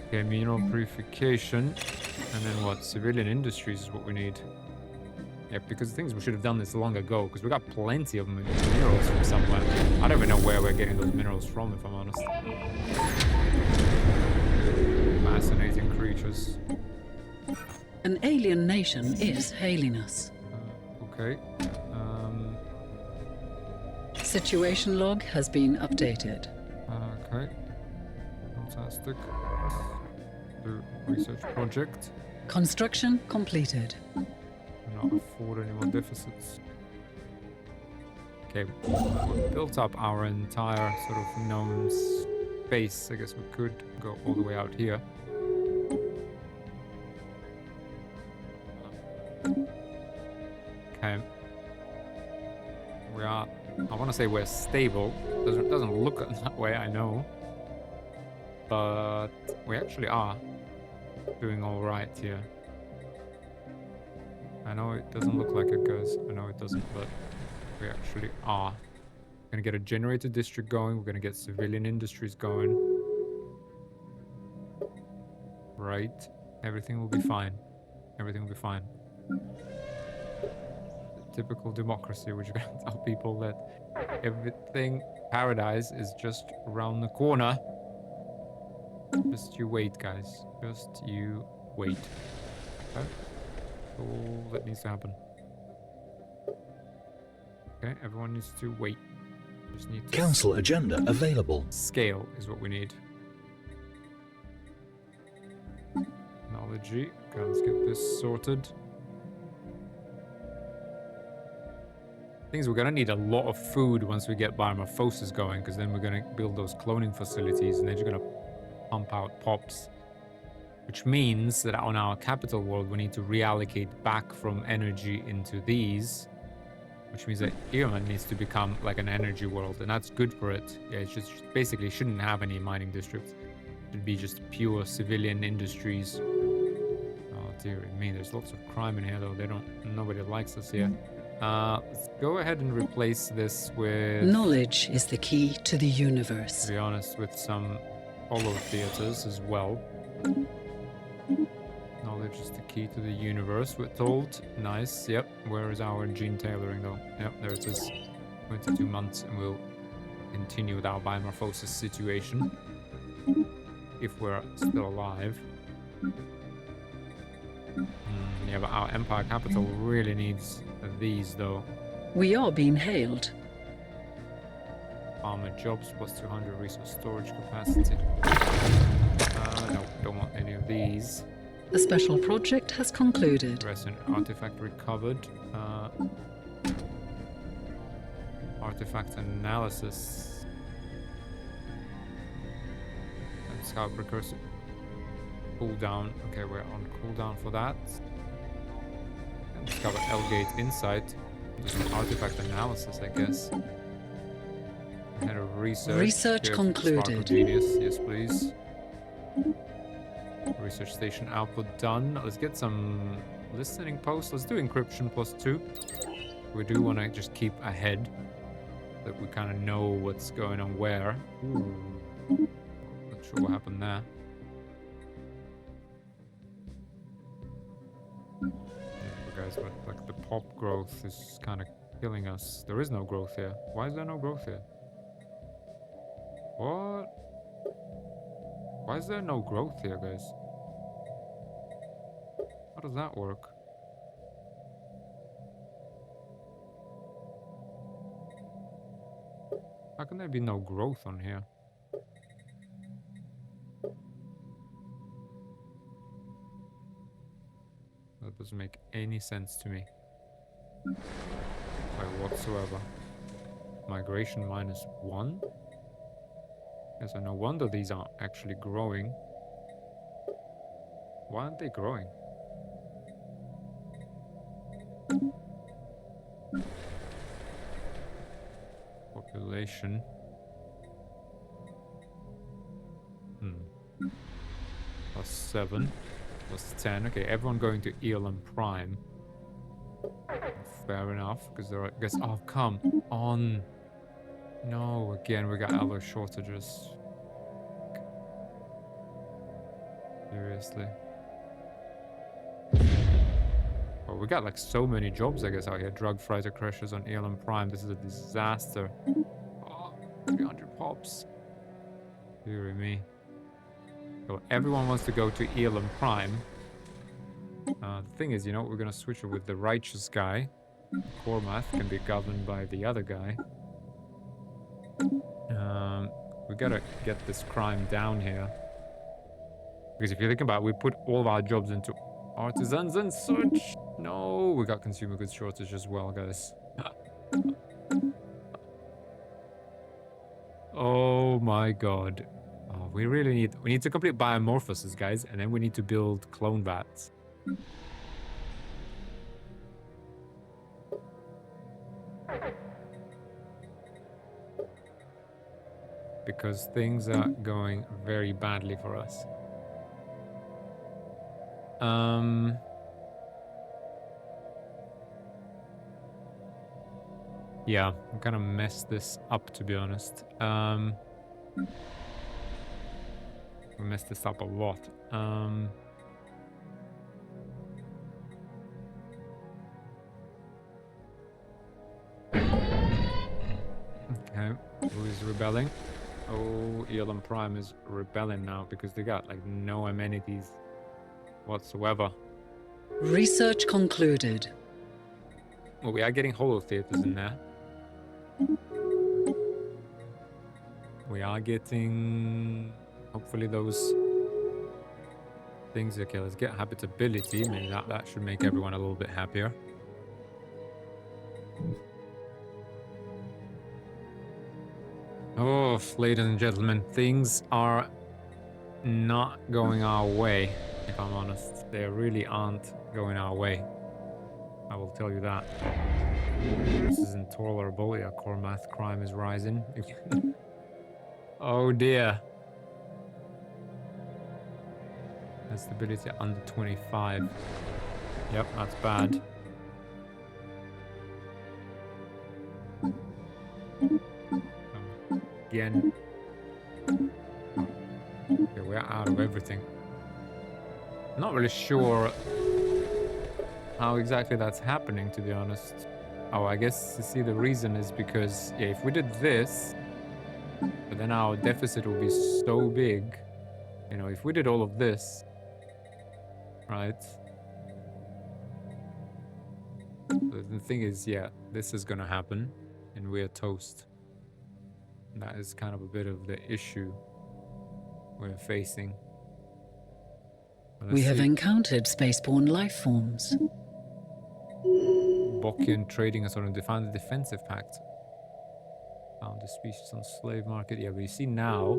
Okay, mineral purification, and then what? Civilian industries is what we need. Yeah, because the things we should have done this long ago, because we got plenty of minerals from somewhere. I don't even know where we're getting those minerals from, if I'm honest. Fascinating creatures.
An alien nation is hailing us.
Okay.
Situation log has been updated.
Okay. Fantastic. The research project.
Construction completed.
Not afford any more deficits. Okay, we've built up our entire sort of known space. I guess we could go all the way out here. Okay. We are, I want to say we're stable. Doesn't look that way, I know. But we actually are doing all right here. I know it doesn't look like it, guys. I know it doesn't, but we actually are. We're gonna get a generator district going. We're gonna get civilian industries going. Right. Everything will be fine. Everything will be fine. Typical democracy, which you're gonna tell people that everything, paradise is just around the corner. Just you wait, guys. Just you wait. Okay. All that needs to happen. Okay, everyone needs to wait. Just need to
Council agenda available.
Scale is what we need. Technology. Okay, let's get this sorted. Things we're gonna need a lot of food once we get biomorphosis going, because then we're gonna build those cloning facilities, and they're just gonna pump out pops. Which means that on our capital world, we need to reallocate back from energy into these. Which means that Irman needs to become like an energy world, and that's good for it. Yeah, it just basically shouldn't have any mining districts. It should be just pure civilian industries. Oh dear me, there's lots of crime in here though. Nobody likes us here. Let's go ahead and replace this with...
Knowledge is the key to the universe.
To be honest, with some hollow theaters as well. Knowledge is the key to the universe, we're told. Nice, yep. Where is our gene tailoring though? Yep, there it is. 22 months and we'll continue with our biomorphosis situation. If we're still alive. Yeah, but our empire capital really needs these though.
We are being hailed.
Farmer jobs plus 200 resource storage capacity. No, don't want any of these.
The special project has concluded.
Resin artifact recovered. Artifact analysis. And scout precursor. Cooldown. Okay, we're on cooldown for that. And discover Elgate Insight. Just an artifact analysis, I guess. Head of research.
Research concluded.
Genius, yes, please. Research station output done. Let's get some listening posts. Let's do encryption +2. We do want to just keep ahead, that we kind of know what's going on where. Ooh. Not sure what happened there. Yeah, guys, but like the pop growth is kind of killing us. There is no growth here. Why is there no growth here? What? Why is there no growth here, guys? How does that work? How can there be no growth on here? That doesn't make any sense to me. Like whatsoever. Migration -1? Yes, so no wonder these aren't actually growing. Why aren't they growing? Population. +7. +10. Okay, everyone going to Elam Prime. Fair enough, because there are... I guess... Oh, come on. No, again, we got alloy shortages. Seriously. Oh, we got like so many jobs, I guess, out here. Drug fighter crashes on Elam Prime. This is a disaster. Oh, 300 pops. Dear me. So everyone wants to go to Elam Prime. The thing is, you know, we're gonna switch it with the righteous guy. Cormath can be governed by the other guy. We gotta get this crime down here. Because if you think about it, we put all of our jobs into artisans and such. No, we got consumer goods shortage as well, guys. Oh my god. Oh, we need to complete biomorphosis, guys, and then we need to build clone vats. Because things are going very badly for us. Yeah, I'm gonna mess this up, to be honest. We messed this up a lot. Okay, who is rebelling? Oh, Elam Prime is rebelling now because they got like no amenities whatsoever.
Research concluded.
Well, we are getting holo theaters in there. We are getting, hopefully, those things. Okay, let's get habitability. Maybe that should make everyone a little bit happier. Oh, ladies and gentlemen, things are not going our way, if I'm honest. They really aren't going our way. I will tell you that. This is intolerable. Yeah, Cormath crime is rising. Oh dear. Stability under 25. Yep, that's bad. again. Okay, we're out of everything. I'm not really sure how exactly that's happening, to be honest. Oh, I guess, you see, the reason is because, yeah, if we did this, but then our deficit will be so big. You know, if we did all of this, right? So the thing is, yeah, this is gonna happen, and we're toast. And that is kind of a bit of the issue we're facing.
We have encountered spaceborne life forms.
Bokian trading us on a defined defensive pact. Found the species on slave market. Yeah, but you see now,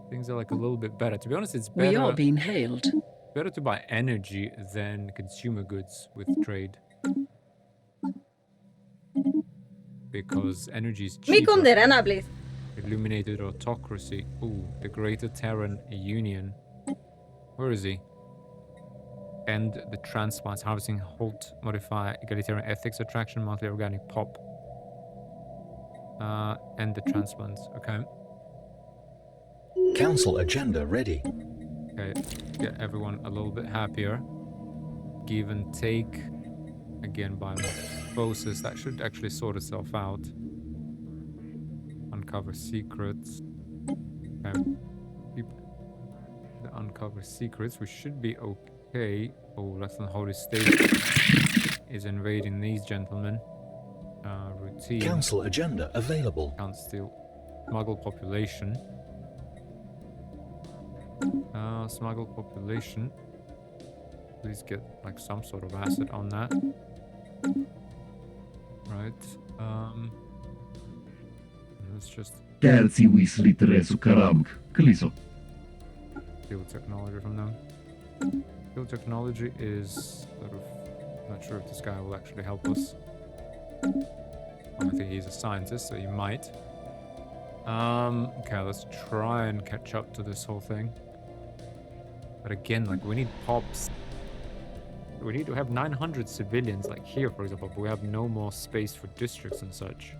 things are like a little bit better. To be honest, it's better.
We are being hailed.
Better to buy energy than consumer goods with trade. Because energy is cheaper.
please.
Illuminated autocracy. Ooh, the Greater Terran Union. Where is he? End the transplants. Harvesting, halt, modify, egalitarian ethics, attraction, monthly organic pop. End the transplants. Okay.
Council agenda ready.
Okay, get everyone a little bit happier. Give and take. Again, by osmosis. That should actually sort itself out. Uncover secrets. Okay. Keep the uncover secrets. We should be okay. Oh, that's the Holy State is invading these gentlemen. Routine.
Council agenda available.
Can't steal. Smuggle population. Smuggle population. Please get like some sort of asset on that. Right. Let's just
Terzi Weasley Teresu Karamk, Kliso.
steal technology from them. Steal technology is sort of not sure if this guy will actually help us. I think he's a scientist, so he might. Okay, let's try and catch up to this whole thing. But again, like, we need pops. We need to have 900 civilians, like here, for example, but we have no more space for districts and such.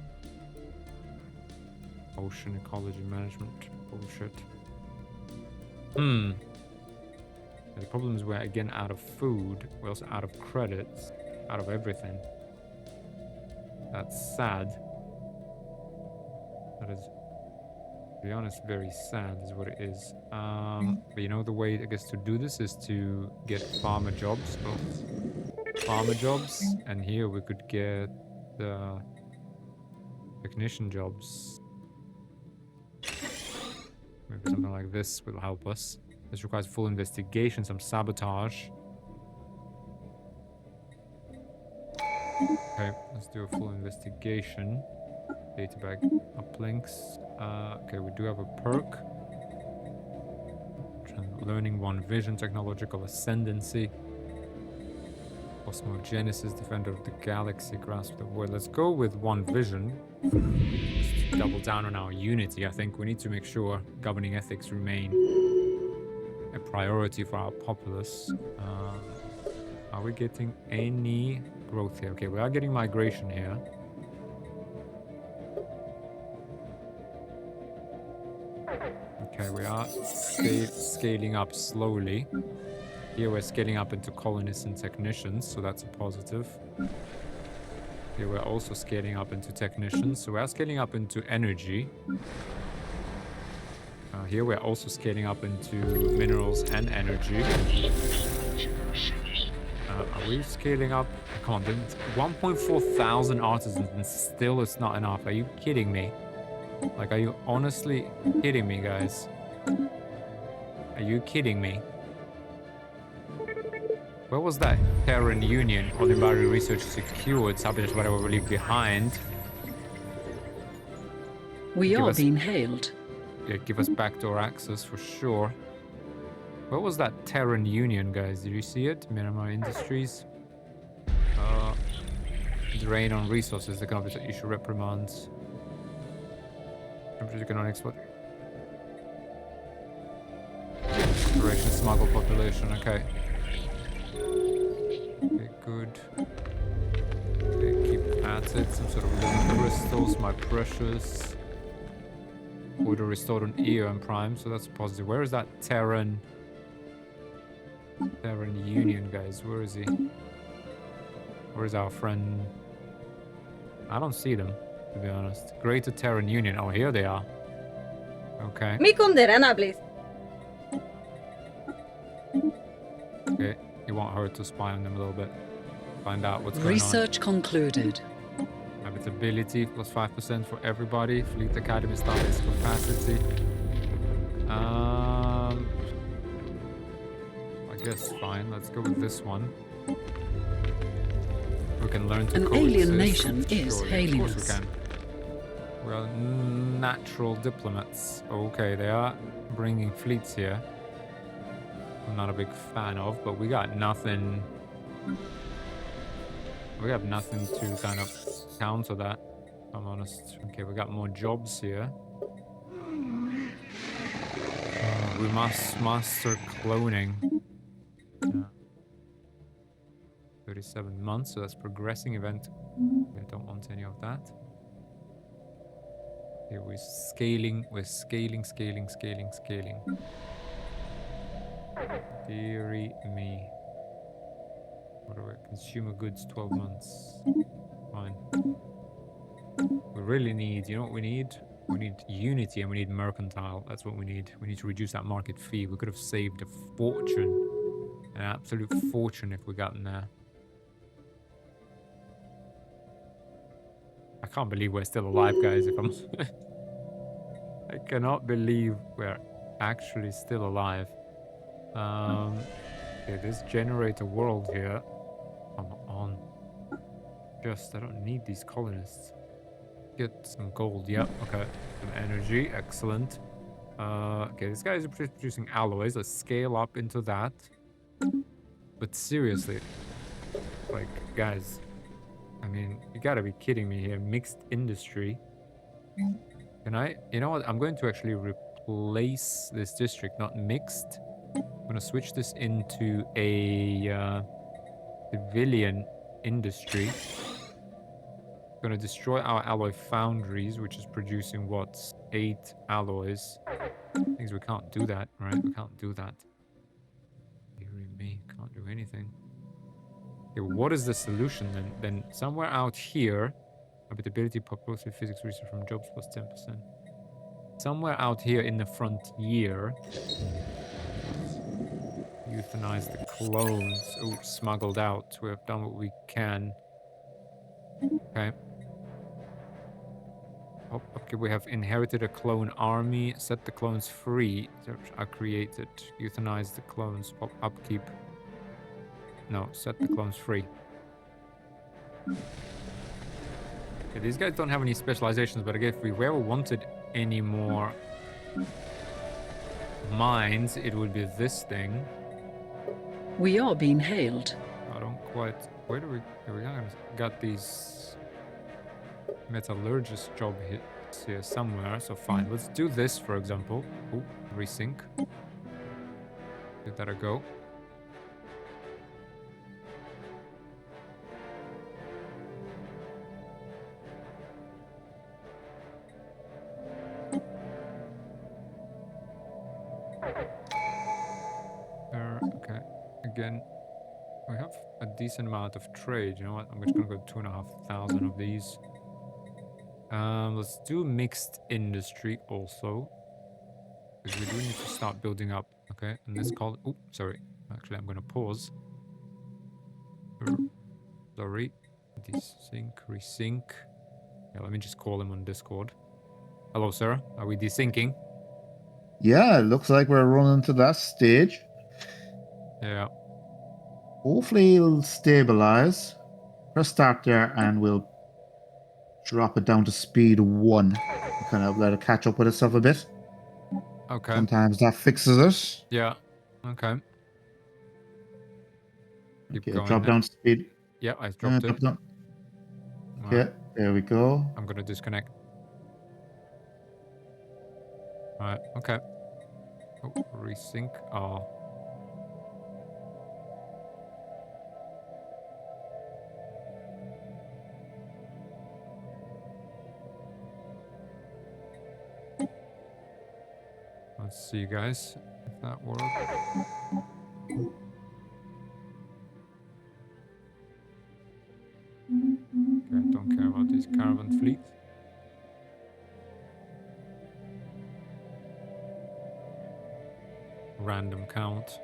Ocean ecology management. Bullshit. The problem is we're again out of food. We're also out of credits. Out of everything. That's sad. That is, to be honest, very sad is what it is. But you know, the way, I guess, to do this is to get farmer jobs. Farmer jobs. And here we could get the technician jobs. Maybe something like this will help us. This requires full investigation, some sabotage. Okay, let's do a full investigation. Data bag uplinks. Okay, we do have a perk. Learning one vision, technological ascendancy. Cosmogenesis, defender of the galaxy, grasp the void. Let's go with one vision. Let's double down on our unity. I think we need to make sure governing ethics remain a priority for our populace. Are we getting any growth here? Okay, we are getting migration here. Okay, we are scaling up slowly. Here we're scaling up into colonists and technicians, so that's a positive. Here we're also scaling up into technicians, so we're scaling up into energy. Here we're also scaling up into minerals and energy. Are we scaling up? Come on, 1.4 thousand artisans and still it's not enough. Are you kidding me? Like, are you honestly kidding me, guys? Are you kidding me? Where was that Terran Union? All environmental research secured, sabotage whatever we leave behind.
We are being hailed.
Yeah, give us backdoor access for sure. Where was that Terran Union, guys? Did you see it? Myanmar Industries. Drain on resources. The companies that issue reprimands. Temperature economics. What? Exploration, smuggle population. Okay. Okay, good. Okay, keep at it. Some sort of living crystals, my precious. Order restored on EO and Prime, so that's positive. Where is that Terran Union, guys? Where is he? Where is our friend? I don't see them, to be honest. Greater Terran Union. Oh, here they are. Okay.
Mi conderana, please.
Okay. You want her to spy on them a little bit. Find out what's going on.
Research concluded.
Habitability plus 5% for everybody. Fleet Academy status capacity. I guess fine. Let's go with this one. We can learn to
An
coexist.
alien nation is
Surely.
hailing
Of course
us.
we can. We are natural diplomats. Okay, they are bringing fleets here. I'm not a big fan of, but we got nothing. We have nothing to kind of counter that, if I'm honest. Okay, we got more jobs here. We must master cloning. 37 months, so that's progressing event. I don't want any of that. Here we're scaling, scaling. Deary me. What are we? Consumer goods, 12 months. Fine. We really need, you know what we need? We need unity and we need mercantile. That's what we need. We need to reduce that market fee. We could have saved a fortune. An absolute fortune if we got in there. I can't believe we're still alive, guys. If I'm... I cannot believe we're actually still alive. Okay, this generator world here. Come on. Just, I don't need these colonists. Get some gold, yep, okay. Some energy, excellent. Okay, this guy is producing alloys. Let's scale up into that. But seriously, like, guys, I mean, you gotta be kidding me here. Mixed industry. Can I, you know what? I'm going to actually replace this district, not mixed. I'm gonna switch this into a civilian industry. Gonna destroy our alloy foundries, which is producing what? 8 alloys. Things we can't do that, right? We can't do that. Deary me, can't do anything. Okay, what is the solution then? Then somewhere out here, habitability, population, physics research from jobs plus 10%. Somewhere out here in the frontier, euthanize the clones. Oh, smuggled out. We have done what we can. Okay. Oh, okay, we have inherited a clone army. Set the clones free. Are created. Euthanize the clones. Upkeep. No, set the clones free. Okay, these guys don't have any specializations, but again, if we ever wanted any more mines, it would be this thing.
We are being hailed.
I don't quite... Where do we... Here we got these metallurgist job hits here somewhere, so fine. Let's do this, for example. Oh, resync. Give that a go. Okay. Again, we have a decent amount of trade. You know what? I'm just gonna go 2,500 of these. Let's do mixed industry also, because we do need to start building up. Okay, and this called. Oh, sorry. Actually, I'm gonna pause. Sorry. Desync, resync. Yeah, let me just call him on Discord. Hello, sir. Are we desyncing?
Yeah, it looks like we're running to that stage.
Yeah.
Hopefully it'll stabilize. Press start there and we'll drop it down to speed 1. Kind of let it catch up with itself a bit.
Okay.
Sometimes that fixes it.
Yeah. Okay. Keep
Okay,
going
drop
then.
down to speed.
Yeah, I dropped it.
Down.
Right.
Okay, there we go.
I'm gonna disconnect. Right, okay. Oh, resync. Oh. Let's see, guys, if that works. Okay, I don't care about these caravan fleets. Random count.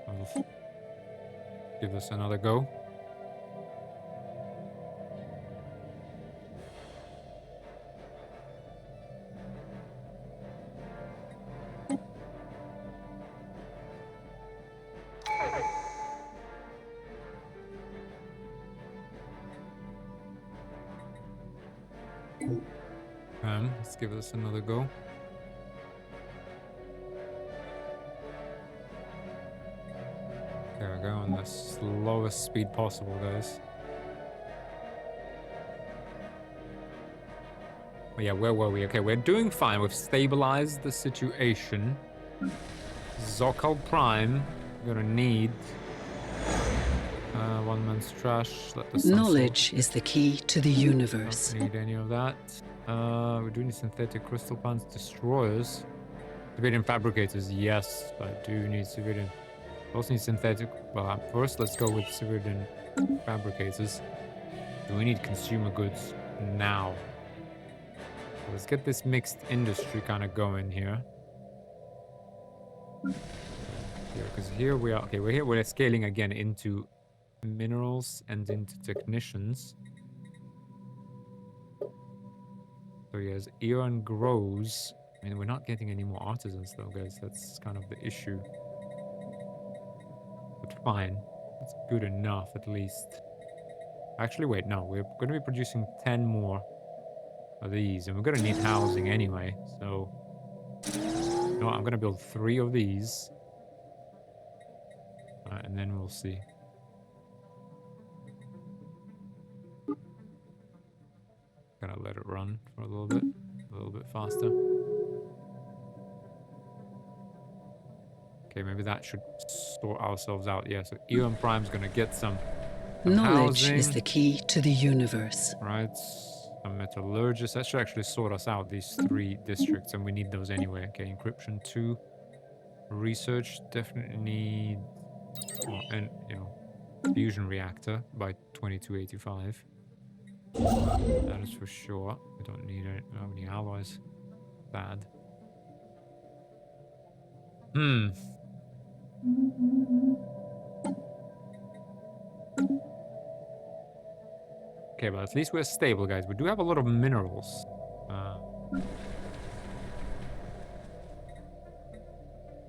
I'll give this another go. Let's give this another go. There we go, on the slowest speed possible, guys. But yeah, where were we? Okay, we're doing fine. We've stabilized the situation. Zokal Prime, gonna need one man's trash. Let the
Knowledge is the key to the universe.
Don't need any of that. We do need synthetic crystal plants, destroyers, civilian fabricators. Yes, I do need civilian. Also need synthetic. Well, first let's go with civilian fabricators. Do we need consumer goods now? Let's get this mixed industry kind of going here. Because here we are. Okay, we're scaling again into minerals and into technicians. So yeah, as Eon grows, I mean, we're not getting any more artisans though, guys. That's kind of the issue. But fine. It's good enough, at least. Actually, wait, no. We're going to be producing 10 more of these. And we're going to need housing anyway. So, you know what? I'm going to build 3 of these. And then we'll see. Gonna let it run for a little bit faster. Okay, maybe that should sort ourselves out. Yeah, so Eon Prime's gonna get some
Knowledge
housing.
is the key to the universe.
Right, some metallurgists. That should actually sort us out, these 3 districts, and we need those anyway. Okay, encryption 2. Research definitely need, well, and you know, fusion reactor by 2285. That is for sure. We don't need it. We don't have any alloys. Bad. Okay, but at least we're stable, guys. We do have a lot of minerals.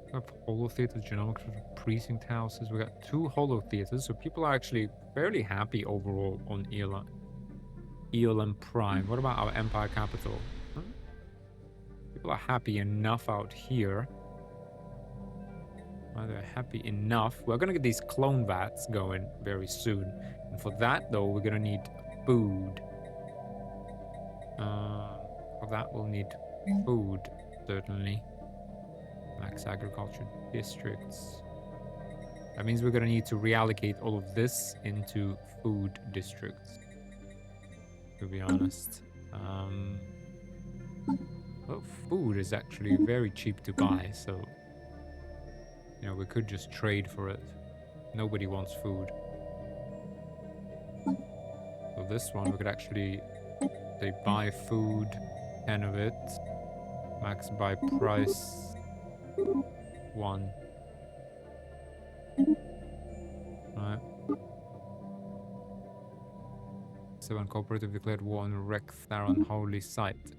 We have holo theaters, genomics, precinct houses. We got 2 holo theaters, so people are actually fairly happy overall on Eolum Prime. What about our Empire capital? Huh? People are happy enough out here. Well, they're happy enough. We're gonna get these clone vats going very soon. And for that, though, we're gonna need food. For that, we'll need food, certainly. Max agriculture districts. That means we're gonna need to reallocate all of this into food districts, to be honest. Well, food is actually very cheap to buy, so you know, we could just trade for it. Nobody wants food. So this one, we could actually, say, buy food, 10 of it. Max buy price 1. Alright. So when cooperative declared war on Rektharon holy site.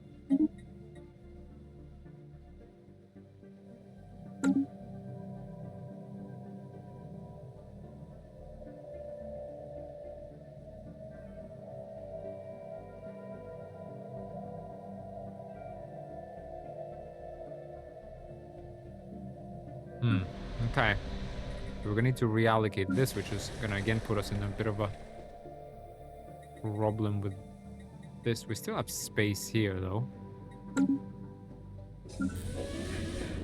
Okay. So we're gonna need to reallocate this, which is gonna again put us in a bit of a problem with this. We still have space here though.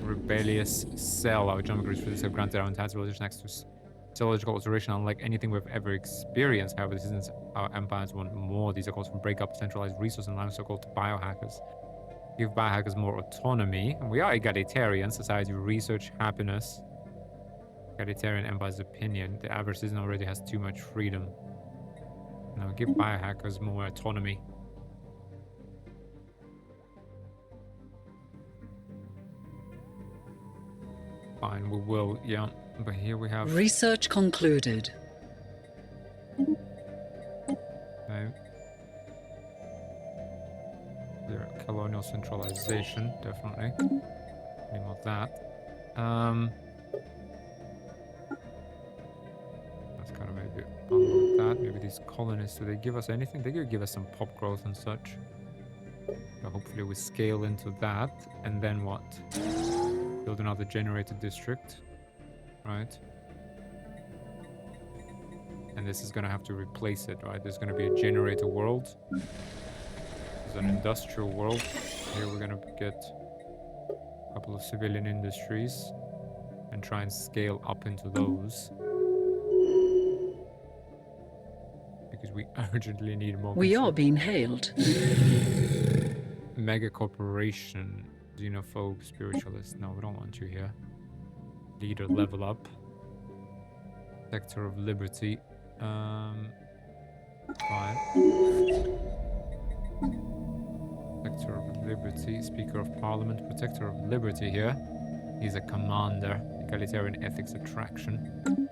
Rebellious cell. Our genomic resources have granted our entire civilization access to cellular alteration unlike anything we've ever experienced. However, this isn't our empires want more. These are calls for break up centralized resource and land so-called biohackers. Give biohackers more autonomy. And we are egalitarian. Society, research, happiness. Egalitarian empire's opinion. The average citizen already has too much freedom. Now give biohackers more autonomy. Fine, we will, yeah. But here we have...
Research concluded.
Okay. There, colonial centralization, definitely. Need more of that. Let's kind of maybe unload that. Maybe these colonists, do they give us anything? They could give us some pop growth and such. So hopefully we scale into that. And then what? Build another generator district. Right? And this is going to have to replace it, right? There's going to be a generator world. There's an industrial world. Here we're going to get a couple of civilian industries and try and scale up into those. Because we urgently need more.
We are being hailed.
Mega corporation, xenophobe, spiritualist. No, we don't want you here. Leader, level up. Sector of liberty. Fine. Protector of Liberty, Speaker of Parliament, Protector of Liberty here. He's a commander. Egalitarian ethics attraction.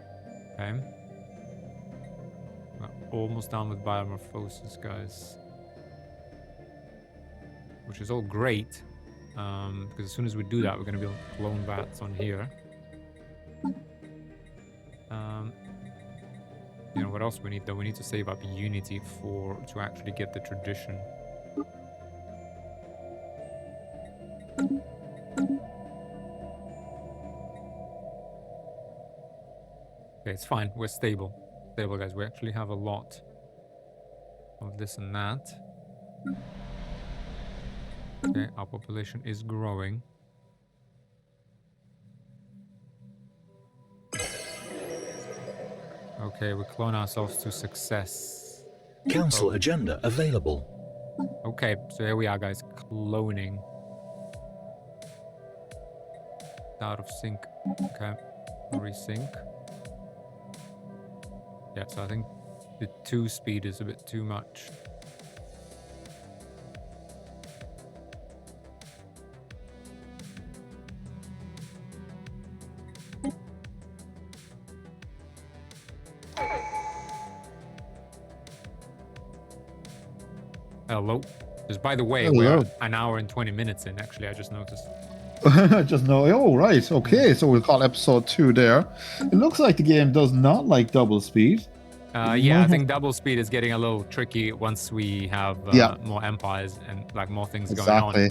Okay. We're almost done with biomorphosis, guys. Which is all great. Because as soon as we do that, we're going to build clone bats on here. You know what else we need though? We need to save up unity to actually get the tradition. Okay, it's fine. We're stable. Stable, guys. We actually have a lot of this and that. Okay, our population is growing. Okay, we clone ourselves to success.
Council agenda available.
Okay, so here we are, guys. Cloning. Out of sync. Okay, resync. Yeah, so I think the 2 speed is a bit too much. Hello. Just by the way,
Hello.
we're an hour and 20 minutes in, actually, I just noticed.
Just know. Oh, right. Okay, so we'll call episode 2 there. It looks like the game does not like double speed.
Yeah, I think double speed is getting a little tricky once we have more empires and like more things going on.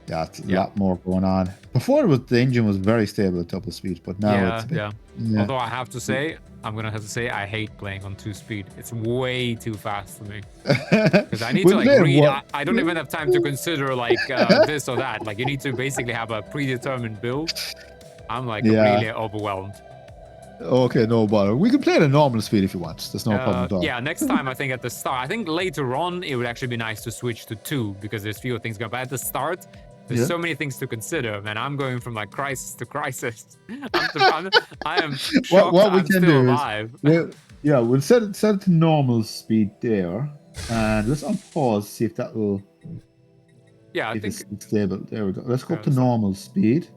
Yeah, it's a lot more going on. Before the engine was very stable at double speed, but now it's
yeah. Although I have to say, I'm gonna have to say, I hate playing on 2 speed. It's way too fast for me. Because I need to like read. I don't even have time to consider like this or that. Like you need to basically have a predetermined build. I'm like really overwhelmed.
Okay, no bother. We can play at a normal speed if you want. There's no problem at all.
Yeah, next time I think at the start. I think later on it would actually be nice to switch to 2 because there's fewer things going. But at the start, there's so many things to consider, man. I'm going from like crisis to crisis. I am shocked
what we
I'm
can
still
do
alive.
We'll set it to normal speed there, and let's unpause, see if that will.
Yeah, I think
it's stable. There we go. Let's go up to normal speed.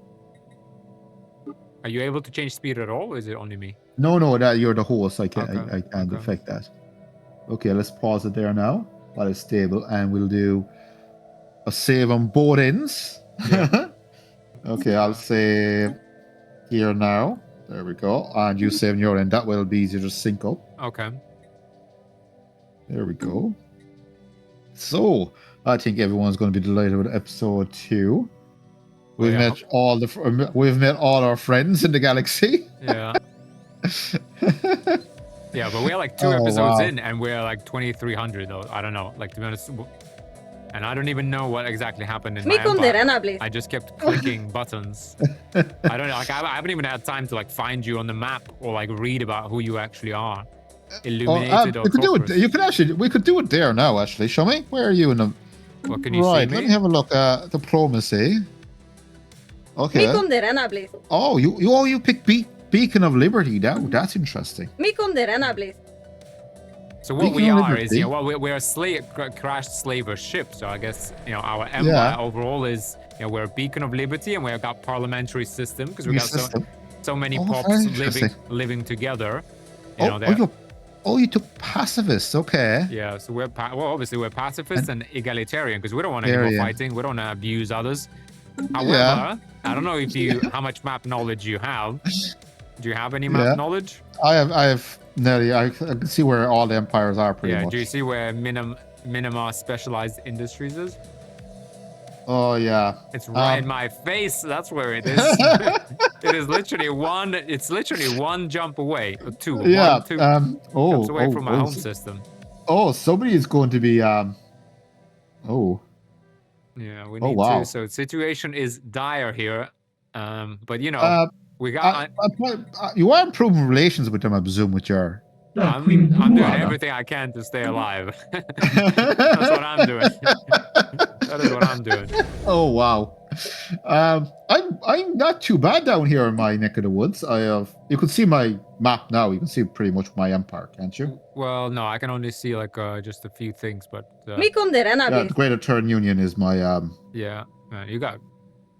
Are you able to change speed at all, or is it only me?
No, that you're the host. I can't affect that. Okay, let's pause it there now while it's stable, and we'll do a save on both ends. Yeah. Okay, I'll save here now. There we go. And you save on your end. That will be easier to sync up.
Okay.
There we go. So, I think everyone's going to be delighted with episode 2. We've met all our friends in the galaxy.
Yeah. Yeah, but we're like 2 episodes in, and we're like 2,300 though. I don't know. Like to be honest. And I don't even know what exactly happened in my empire. I just kept clicking buttons. I don't know. Like I haven't even had time to like find you on the map or like read about who you actually are. Illuminated or
we could do it there now. Actually, show me. Where are you in the?
What can you
Right,
see
let me have a look at diplomacy. Okay.
Mi conderana, please.
Oh, you picked Beacon of Liberty now. That's interesting.
Mi conderana, please.
So what
Beacon
we
of
are
Liberty.
is, we're a crashed slaver ship. So I guess, our empire overall is, we're a beacon of liberty, and we've got parliamentary system because we got so many pops living together.
You took pacifists. Okay.
Yeah, so obviously we're pacifists and egalitarian because we don't want any more fighting. We don't want to abuse others. However, I don't know how much map knowledge you have. Do you have any map knowledge?
I have nearly. I can see where all the empires are pretty much.
Do you see where Minima specialized industries is?
Oh yeah.
It's right in my face. That's where it is. It is literally one. It's literally one jump away. Or two.
Yeah.
1, 2 jumps away from my home system.
Oh, somebody is going to be.
Yeah, we need to. So the situation is dire here. But we got.
You are improving relations with them, I presume, with your.
I'm doing everything I can to stay alive. That's what I'm doing. That is what I'm doing.
Oh wow. I'm not too bad down here in my neck of the woods. You can see my map now. You can see pretty much my empire, can't you?
Well, no, I can only see like just a few things, but
the Greater Turn Union is my
Yeah, you got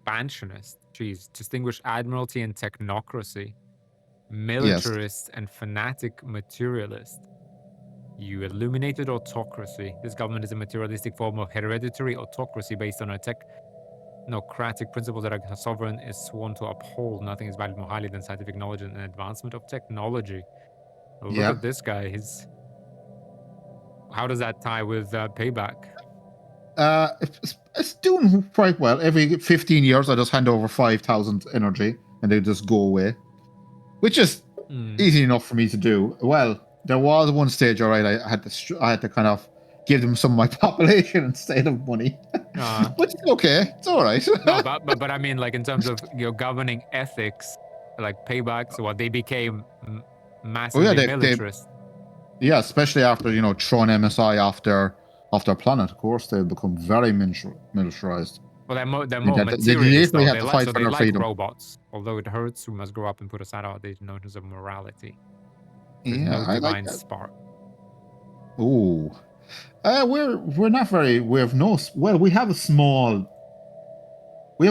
Bansionist. Jeez, distinguished admiralty and technocracy, militarist and fanatic materialist. You illuminated autocracy. This government is a materialistic form of hereditary autocracy based on a technocratic principle that a sovereign is sworn to uphold. Nothing is valued more highly than scientific knowledge and advancement of technology. Look at this guy. How does that tie with payback?
It's doing quite well. Every 15 years, I just hand over 5,000 energy, and they just go away, which is easy enough for me to do. Well, there was one stage, all right, I had to kind of give them some of my population instead of money, but it's okay. It's all right.
No, but I mean, like in terms of governing ethics, like paybacks, they became massively militarist.
Yeah, especially after throwing MSI off their planet. Of course, they become very militarized.
Well, they're more materialist.
They have to fight for their freedom.
Robots. Although it hurts, we must grow up and put aside our days notions of morality. There's
no
divine
like that.
spark.
Ooh, we're not very. We have no. Well, we have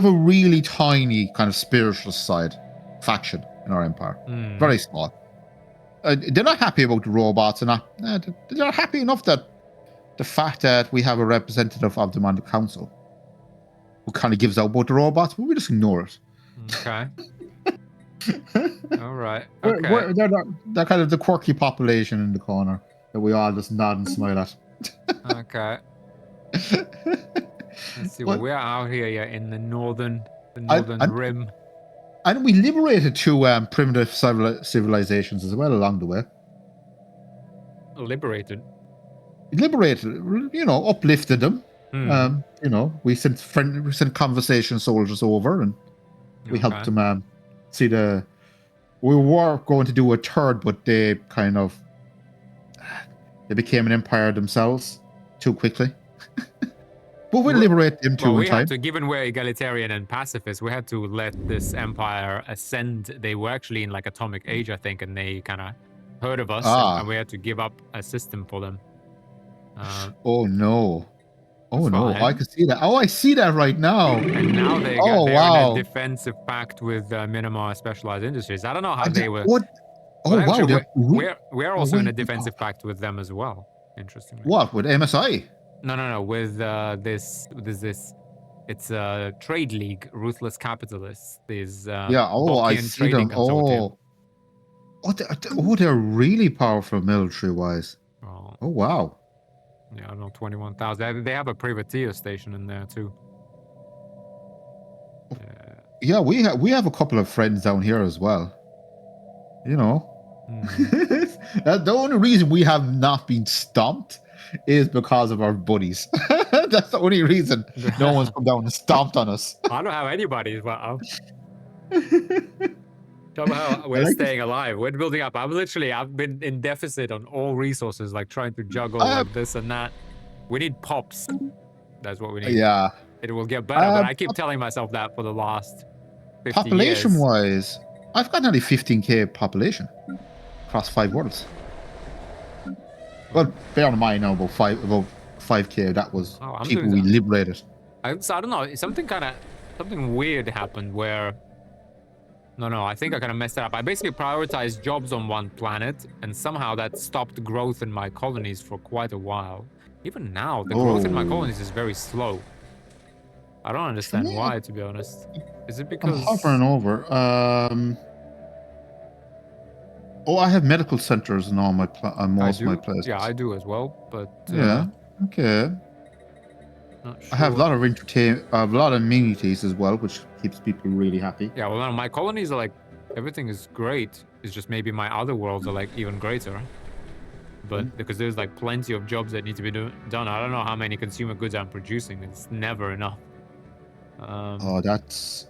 a really tiny kind of spiritual side faction in our empire. Very small. They're not happy about the robots, and they're not happy enough that the fact that we have a representative of them on the council who kind of gives out about the robots, but we just ignore it.
Okay. All right. Okay.
They're kind of the quirky population in the corner that we all just nod and smile at.
Okay. Let's see. We're out here in the northern rim.
And we liberated two primitive civilizations as well along the way.
Liberated,
uplifted them. We sent conversation soldiers over, and we helped them see we were going to do a third, but they became an empire themselves too quickly. But we'll liberate them too in time.
Given we're egalitarian and pacifist, we had to let this empire ascend. They were actually in like atomic age, I think, and they kind of heard of us, and we had to give up a system for them.
Oh no. I can see that. Oh, I see that right now.
And now they're in a defensive pact with Minima Specialized Industries. I don't know how they were.
What? Oh,
actually, we're also in a defensive pact with them as well. Interestingly.
What, with MSI?
No. With this, it's a trade league, ruthless capitalists. There's
I see them. They're really powerful military-wise. Oh wow.
Yeah, I don't know, 21,000. They have a privateer station in there too.
Yeah, we have a couple of friends down here as well. The only reason we have not been stomped is because of our buddies. That's the only reason no one's come down and stomped on us.
I don't have anybody. Well, somehow we're staying alive. We're building up. I've been in deficit on all resources, like trying to juggle like this and that. We need pops. That's what we need.
Yeah.
It will get better, but I keep telling myself that for the last 50
population
years.
wise, I've got nearly 15k population across 5 worlds. Well, bear in mind now about 5k. That was people we liberated.
So I don't know. Something weird happened where. No, I think I kind of messed it up. I basically prioritized jobs on one planet, and somehow that stopped growth in my colonies for quite a while. Even now, the growth in my colonies is very slow. I don't understand why, to be honest. Is it because
I'm hovering over? Oh, I have medical centers in all my most of my places.
Yeah, I do as well. But
yeah, okay.
Not sure.
I have a lot of a lot of amenities as well, which keeps people really happy.
Yeah, well, no, my colonies are like everything is great. It's just maybe my other worlds are like even greater. But because there's like plenty of jobs that need to be done. I don't know how many consumer goods I'm producing. It's never enough.
That's.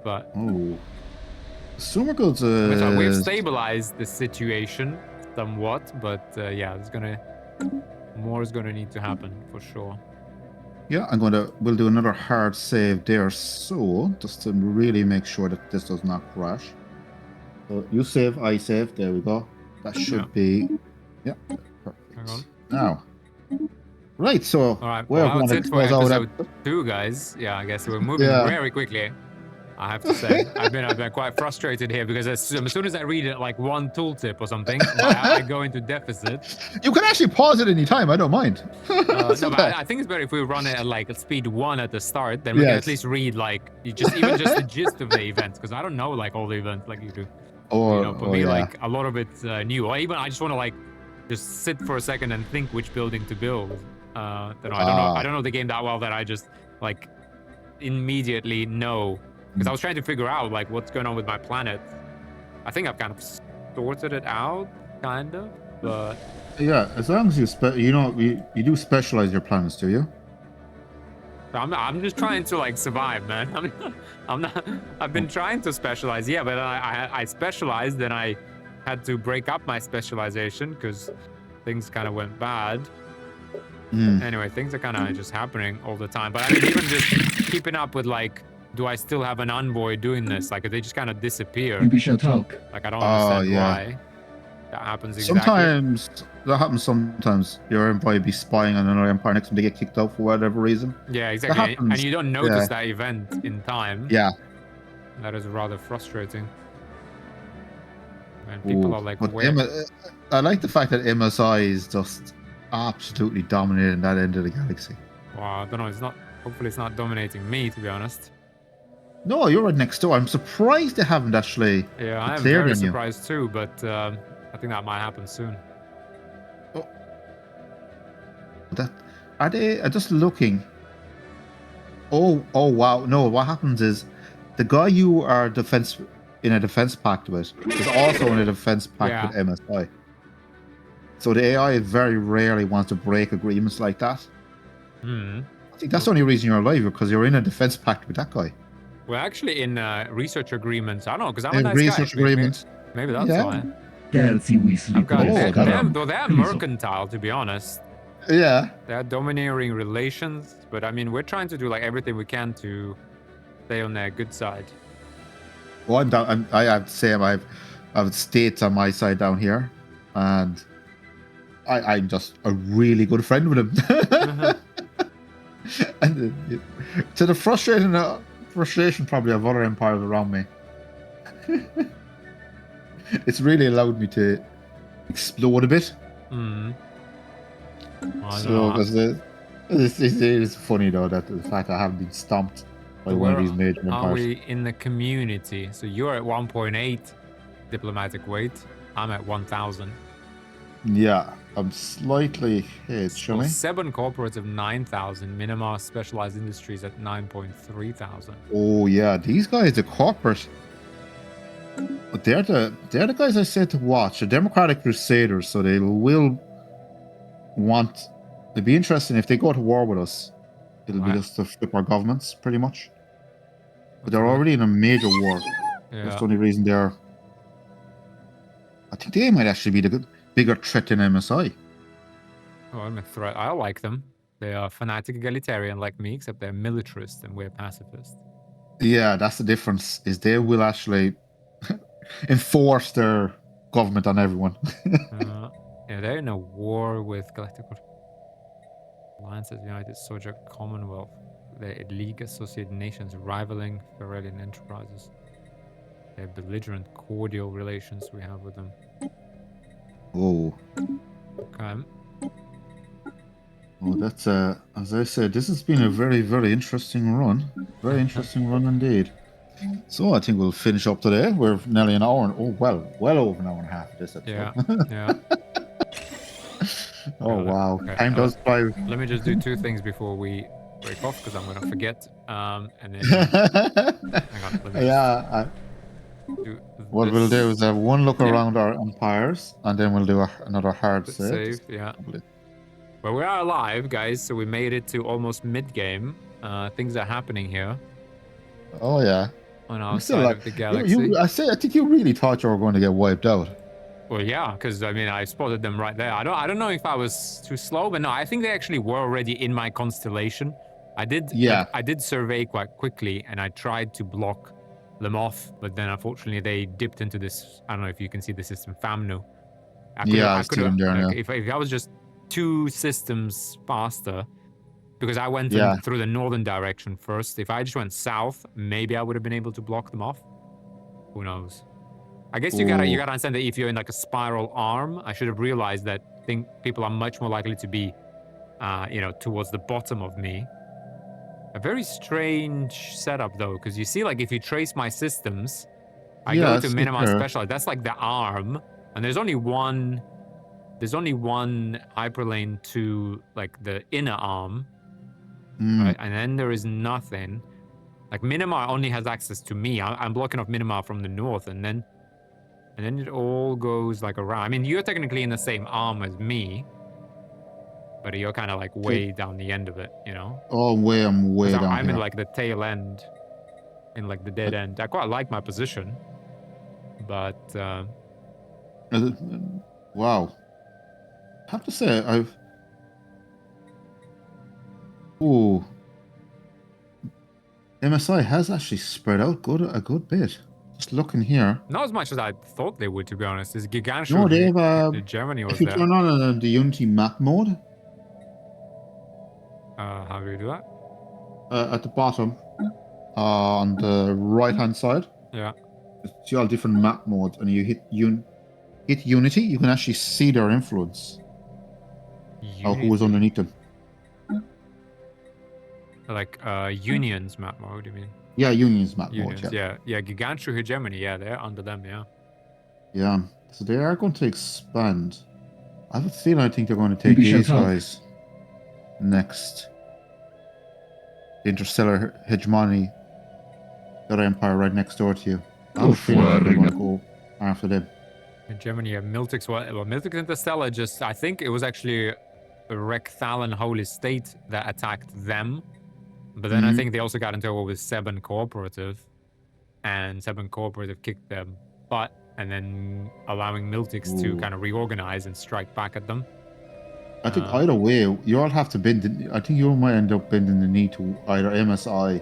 But
consumer goods.
So we've stabilized the situation somewhat, but yeah, more is gonna need to happen for sure.
Yeah, we'll do another hard save there, so just to really make sure that this does not crash. So you save, I save. There we go. That should be. Yeah, perfect.
Hang on.
Now. Right, so
all right, well, that's it for episode 2, guys. Yeah, I guess we're moving very quickly. I have to say, I've been quite frustrated here because as soon as I read it, like one tooltip or something, I go into deficit.
You can actually pause it any time. I don't mind.
No, but I think it's better if we run it at like speed 1 at the start. Then we can at least read like even just the gist of the events, because I don't know like all the events like you do.
Or
for me, like a lot of it's new. Or even I just want to like just sit for a second and think which building to build. I don't know the game that well that I just like immediately know. Because I was trying to figure out like what's going on with my planet. I think I've kind of sorted it out, kind of, but
yeah, as long as you do specialize your planets, do you?
I'm just trying to like survive, man. I'm not. I've been trying to specialize, yeah, but I specialized, then I had to break up my specialization because things kind of went bad. Anyway, things are kind of just happening all the time. But I mean, even just keeping up with like. Do I still have an envoy doing this? Like, they just kind of disappear. Like, I don't understand why that happens exactly.
That happens sometimes. Your envoy be spying on another empire next time they get kicked out for whatever reason.
Yeah, exactly. And you don't notice that event in time.
Yeah.
That is rather frustrating. And people are like,
I like the fact that MSI is just absolutely dominating that end of the galaxy.
Well, I don't know. Hopefully it's not dominating me, to be honest.
No, you're right next door. I'm surprised they haven't actually.
Yeah, I am very surprised too, but I think that might happen soon.
Are they just looking? Oh wow! No, what happens is the guy you are in a defense pact with is also in a defense pact with MSI. So the AI very rarely wants to break agreements like that. I think that's the only reason you're alive, because you're in a defense pact with that guy.
We're actually in research agreements. I don't know, because I'm a nice
research
guy.
Agreements.
Maybe that's why. They're mercantile, to be honest.
Yeah.
They're domineering relations, but I mean, we're trying to do like everything we can to stay on their good side.
Well, I have to say, I have states on my side down here, and I'm just a really good friend with him. And to the frustration probably of other empires around me. It's really allowed me to explode a bit. So it's funny though that the fact I haven't been stomped by one of these major empires.
Are we in the community? So you're at 1.8 diplomatic weight. I'm at 1,000.
Yeah, I'm slightly ahead, shall I?
7 cooperative 9,000. Minima specialized industries at 9.3 thousand.
Oh yeah, these guys, the corporate. But they're the guys I said to watch. The Democratic Crusaders, so they will want. It'd be interesting if they go to war with us. It'll be just to flip our governments, pretty much. But they're already in a major war.
Yeah.
That's the only reason they're. I think they might actually be the bigger threat than MSI.
Oh, I'm a threat. I like them. They are fanatic egalitarian like me, except they're militarist and we're pacifist.
Yeah, that's the difference. Is they will actually enforce their government on everyone.
Yeah, they're in a war with Galactic Alliances, United Sojourn Commonwealth, the League Associated Nations, rivaling Ferellian enterprises. They're belligerent, cordial relations we have with them.
Oh.
Okay.
Well, that's as I said, this has been a very, very interesting run. Very interesting run indeed. So I think we'll finish up today. We're nearly an hour, well over an hour and a half of this episode.
Yeah.
Oh wow,
okay.
time does fly.
Let me just do two things before we break off, because I'm gonna forget. And then hang on. Let me
what we'll do is have one look around our empires, and then we'll do another hard save.
Yeah. Well, we are alive, guys. So we made it to almost mid-game. Things are happening here.
Oh yeah.
On our side of the galaxy.
I think you really thought you were going to get wiped out.
Well, yeah, because I mean, I spotted them right there. I don't know if I was too slow, but no, I think they actually were already in my constellation. I did survey quite quickly, and I tried to block them off, but then unfortunately they dipped into this. I don't know if you can see the system Famnu. I could have. If I was just 2 systems faster, because I went through the northern direction first. If I just went south, maybe I would have been able to block them off. Who knows? I guess you gotta understand that if you're in like a spiral arm, I should have realized that people are much more likely to be, towards the bottom of me. A very strange setup though, because you see, like if you trace my systems, I go to minimize specialized. That's like the arm, and there's only one hyperlane to like the inner arm, right? And then there is nothing. Like Minimar only has access to me. I'm blocking off Minimar from the north, and then it all goes like around. I mean, you're technically in the same arm as me, but you're kind of like way down the end of it, you know?
Oh, I'm way down
I'm
here.
in like the tail end, in like the dead end. I quite like my position, but
wow. I have to say, MSI has actually spread out a good bit. Just looking here.
Not as much as I thought they would, to be honest. This Gigantic.
No, they have.
Germany was
if you
there.
turn on the Unity map mode.
How do you do that?
At the bottom, on the right-hand side.
Yeah.
See all different map modes, and you hit Unity. You can actually see their influence. Who was underneath them.
Like Unions map mode, you mean?
Yeah, Unions map mode.
Yeah, Gigantic Hegemony. Yeah, they're under them. Yeah.
Yeah, so they are going to expand. I have a feeling I think they're going to take these guys next. The Interstellar Hegemony, their empire right next door to you. I have a feeling they're going to go after them.
Hegemony, Miltix. Well, Miltix Interstellar I think it was actually a Recthalan Holy State that attacked them. But then I think they also got into a war with Seban Cooperative, and Seban Cooperative kicked them butt, and then allowing Miltix to kind of reorganize and strike back at them.
I think either way, you all have to bend. I think you might end up bending the knee to either MSI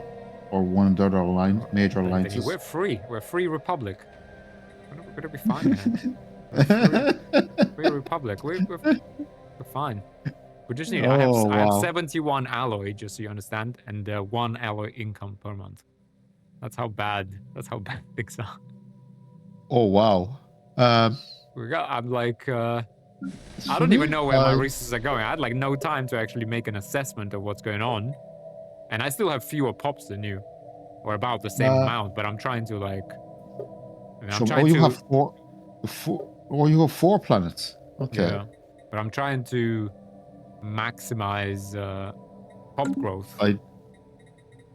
or one of the other major alliances.
We're free. We're a free republic. We're gonna be fine, man. We're free republic. We're fine. We just need. I have 71 alloy, just so you understand, and 1 alloy income per month. That's how bad things are.
Oh wow.
I'm like, I don't even know where my resources are going. I had like no time to actually make an assessment of what's going on, and I still have fewer pops than you, or about the same amount. But I'm trying to like.
You have four. You have 4 planets. Okay.
Yeah, but I'm trying to maximize pop growth.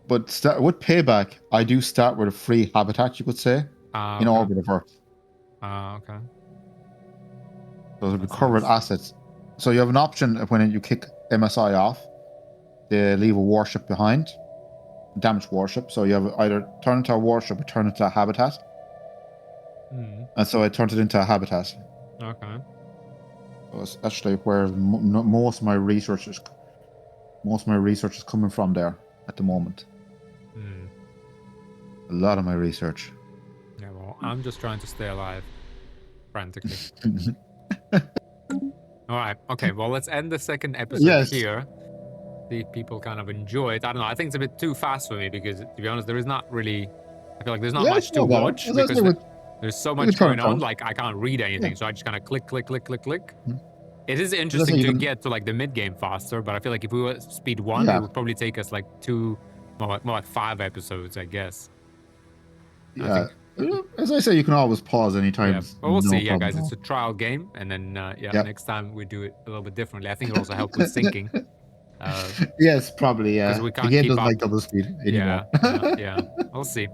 But with payback, I do start with a free habitat, you could say, in orbit of Earth.
Okay.
Those are recovered assets. So you have an option when you kick MSI off, they leave a warship behind, damaged warship. So you have either turn it into a warship or turn it into a habitat. And so I turned it into a habitat.
Okay.
So it's actually where most of my research is most of my research is coming from there at the moment. A lot of my research.
Yeah, well, I'm just trying to stay alive frantically. All right. Okay. Well, let's end the second episode here. See if people kind of enjoy it. I don't know. I think it's a bit too fast for me because, to be honest, there is not really. I feel like there's not much to watch because there's so much going on. Like I can't read anything, so I just kind of click. It is interesting to get to like the mid game faster, but I feel like if we were speed 1, it would probably take us like more like 5 episodes, I guess.
Yeah. As I say, you can always pause anytime.
Yeah, but we'll see. Yeah, guys, it's a trial game, and then next time we do it a little bit differently. I think it'll also help with syncing.
Yes, probably. Yeah,
because we can't
the game
keep
doesn't
up.
like double speed anymore.
Yeah. We'll see.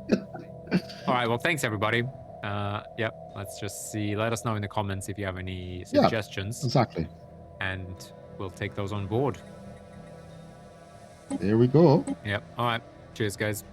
All right. Well, thanks everybody. Let's just see. Let us know in the comments if you have any suggestions.
Exactly.
And we'll take those on board.
There we go.
Yep. All right. Cheers, guys.